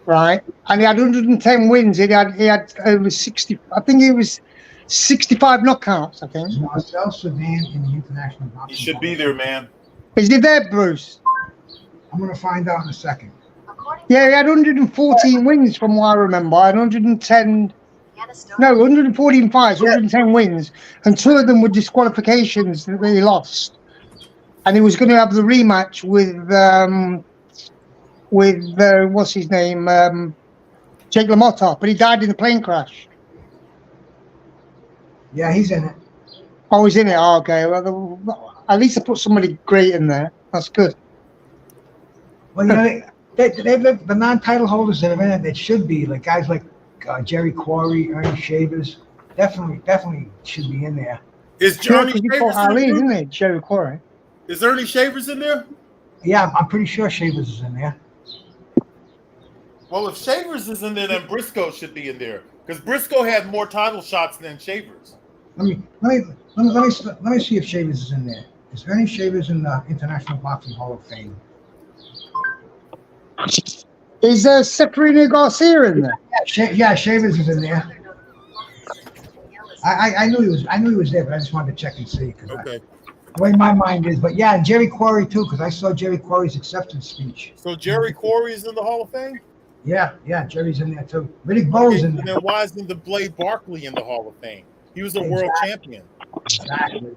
right? And he had 110 wins. He had over 60. I think it was 65 knockouts. I think. Marcel Cerdan in the international boxing. He should be there, man. Is he there, Bruce? I'm gonna find out in a second. Yeah, he had 114 wins from what I remember, and 110. No, 114 fights, 110 wins, and 2 of them were disqualifications that he lost. And he was going to have the rematch with what's his name, Jake LaMotta, but he died in a plane crash. Yeah, he's in it. Oh, he's in it. Oh, okay, well, at least I put somebody great in there. That's good. Well, you know, the non-title holders that are in it, that should be like guys like Jerry Quarry, Ernie Shavers, definitely should be in there. Is Ernie Shavers Ali, isn't it? Jerry Quarry. Is Ernie Shavers in there? Yeah, I'm pretty sure Shavers is in there. Well, if Shavers is in there, then Briscoe should be in there because Briscoe had more title shots than Shavers. Let me see if Shavers is in there. Is Ernie Shavers in the International Boxing Hall of Fame? Is Seferino Garcia in there? Yeah, Shavers is in there. I knew he was there, but I just wanted to check and see. Okay. The way my mind is, but yeah, and Jerry Quarry too, because I saw Jerry Quarry's acceptance speech. So Jerry Quarry is in the Hall of Fame? Yeah, Jerry's in there too. Riddick Bowe's in there. Then why isn't the Blade Barkley in the Hall of Fame? He was a world champion. Exactly.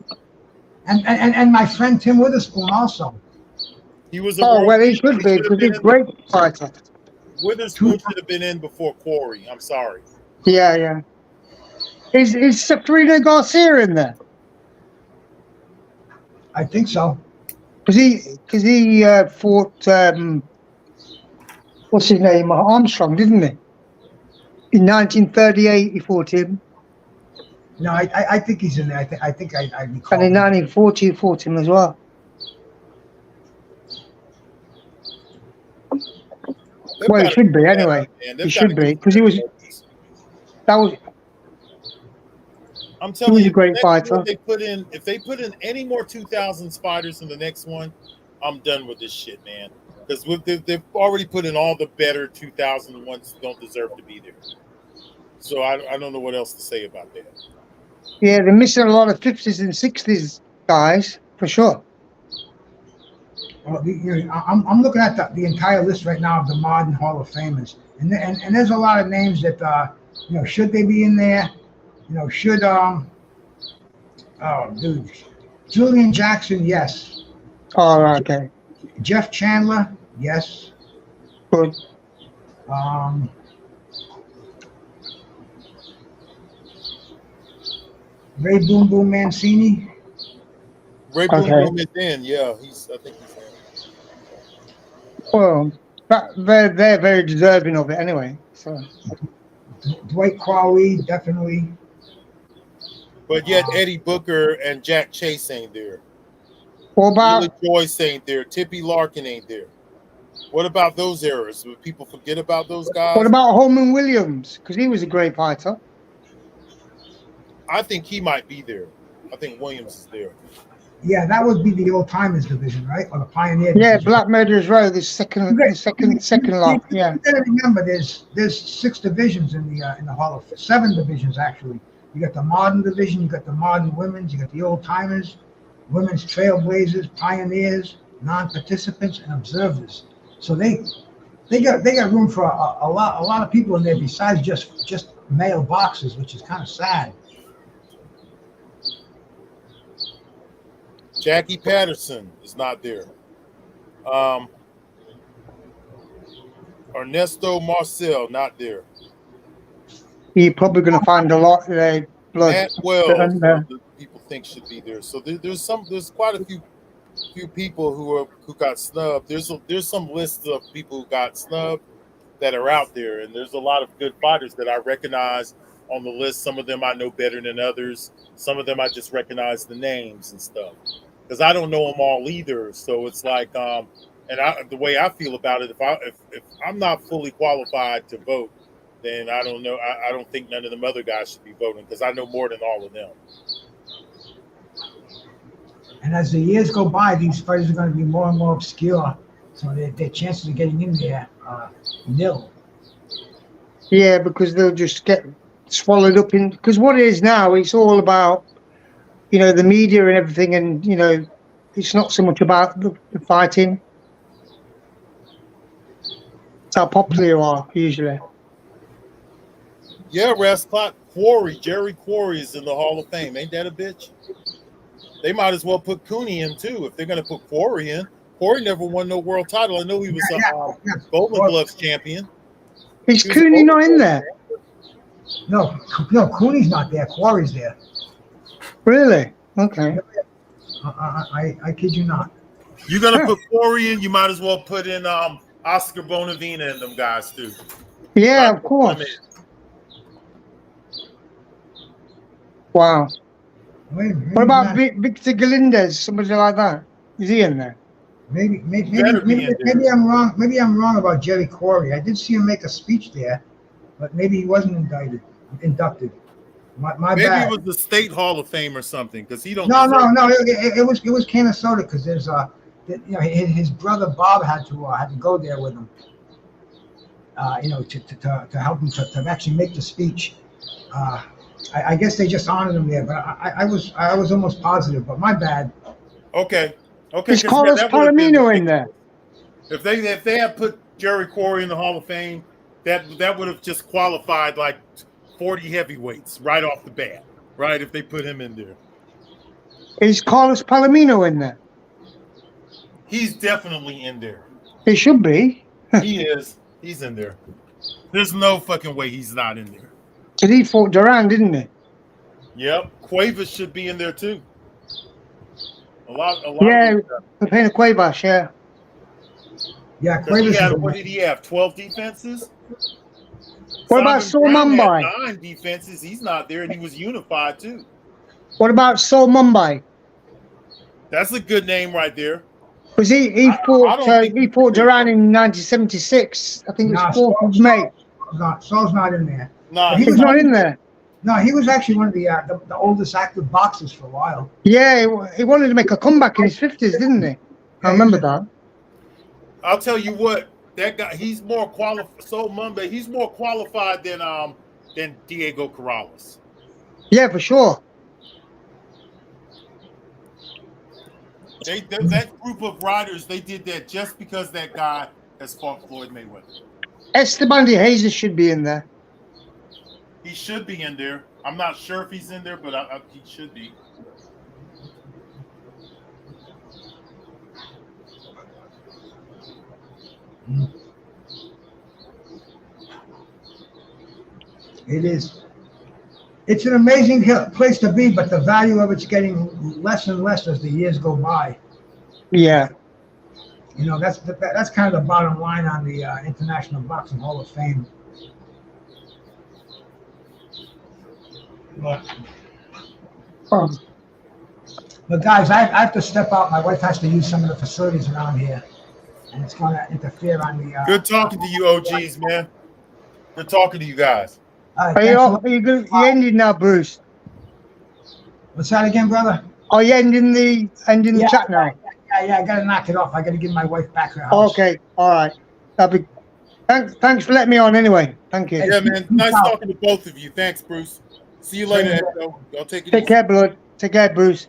And my friend Tim Witherspoon also. He was a well, he should be because he's a great fighter. Witherspoon should have been in before Quarry. I'm sorry. Yeah. Is Seferino Garcia in there? I think so. Because he fought what's his name, Armstrong, didn't he? In 1938, he fought him. No, I think he's in there. I think I recall. And in 1940, he fought him as well. Well, it should be anyway. It should be because he was. That was. I'm telling you, a great fighter. If they put in any more 2000s fighters in the next one, I'm done with this shit, man. Because they've already put in all the better 2000 ones don't deserve to be there. So I don't know what else to say about that. Yeah, they're missing a lot of 50s and 60s guys for sure. Well, I'm looking at the entire list right now of the modern Hall of Famers, and there's a lot of names that should they be in there? Julian Jackson, yes. Oh, okay. Jeff Chandler, yes. Good. Ray Boom Boom Mancini. Ray Boom Boom is in, yeah. I think he's in. Well, they're very deserving of it anyway. So. Dwight Crowley, definitely. But yet Eddie Booker and Jack Chase ain't there. What about Billy Joyce ain't there? Tippy Larkin ain't there. What about those eras? Would people forget about those guys? What about Holman Williams? Because he was a great fighter. I think he might be there. I think Williams is there. Yeah, that would be the old timers division, right? Or the pioneer division. Yeah, Black Murderers Row, the second lot. Yeah. You gotta remember, there's 6 divisions in the Hall of Fame. 7 divisions actually. You got the modern division, you got the modern women's, you got the old timers, women's trailblazers, pioneers, non-participants, and observers. So they got room for a lot of people in there besides just male boxers, which is kind of sad. Jackie Patterson is not there. Ernesto Marcel, not there. you're probably going to find a lot of blood. Matt Wells, And, that people think should be there. So there's quite a few people who got snubbed. There's some lists of people who got snubbed that are out there, and there's a lot of good fighters that I recognize on the list. Some of them I know better than others. Some of them I just recognize the names and stuff because I don't know them all either. So it's like, the way I feel about it, if I'm not fully qualified to vote, then I don't know. I don't think none of them other guys should be voting because I know more than all of them. And as the years go by, these fighters are going to be more and more obscure, so their chances of getting in there nil. yeah, because they'll just get swallowed up in. Because what it is now, it's all about, the media and everything, and it's not so much about the fighting. It's how popular you are usually. Yeah, Rasclot Jerry Quarry is in the Hall of Fame. Ain't that a bitch? They might as well put Cooney in too if they're going to put Quarry in. Quarry never won no world title. I know he was a Golden Gloves champion. Is Cooney not in there? No, Cooney's not there. Quarry's there. Really? Okay. I kid you not. You're going to put Quarry in, you might as well put in Oscar Bonavina and them guys too. Yeah, of course. Wow. What about Victor Galindez? Somebody like that? Is he in there? Maybe I'm wrong. Maybe I'm wrong about Jerry Quarry. I did see him make a speech there, but maybe he wasn't inducted. My maybe bad. it was the State Hall of Fame or something because he don't. No. It was Canastota because there's his brother Bob had to go there with him. To help him to actually make the speech. I guess they just honored him there, but I was almost positive, but my bad. Okay. Is Carlos Palomino in there? If they had put Jerry Quarry in the Hall of Fame, that would have just qualified like 40 heavyweights right off the bat, right? If they put him in there. Is Carlos Palomino in there? He's definitely in there. He should be. He is. He's in there. There's no fucking way he's not in there. Because he fought Duran, didn't he? Yep. Cuevas should be in there too. A lot. Yeah, Pena Cuevas, yeah. Yeah, Cuevas. What did he have? 12 defenses? What about Saul Mumbai? 9 defenses. He's not there, and he was unified too. What about Saul Mumbai? That's a good name right there. Because he fought Duran in 1976. I think it was 4th of May. Saul's not in there. No, he's not in there. No, he was actually one of the oldest active boxers for a while. Yeah, he wanted to make a comeback in his 50s, didn't he? I remember that. I'll tell you what, that guy, he's more qualified. So Mumbai, he's more qualified than Diego Corrales. Yeah, for sure. That group of riders, they did that just because that guy has fought Floyd Mayweather. Esteban de Jesus should be in there. He should be in there. I'm not sure if he's in there, but he should be. It is. It's an amazing place to be, but the value of it's getting less and less as the years go by. Yeah. That's kind of the bottom line on the International Boxing Hall of Fame. But guys, I have to step out. My wife has to use some of the facilities around here, and it's going to interfere on the. Good talking to you, OGs, man. Good talking to you guys. Are you ending now, Bruce? What's that again, brother? Are you ending the chat now? Yeah, I got to knock it off. I got to give my wife back her house. Okay, all right. Thanks for letting me on anyway. Thank you. Yeah, man. Nice talking to both of you. Thanks, Bruce. See you later, Echo. Y'all take it easy. Take care, blood. Take care, Bruce.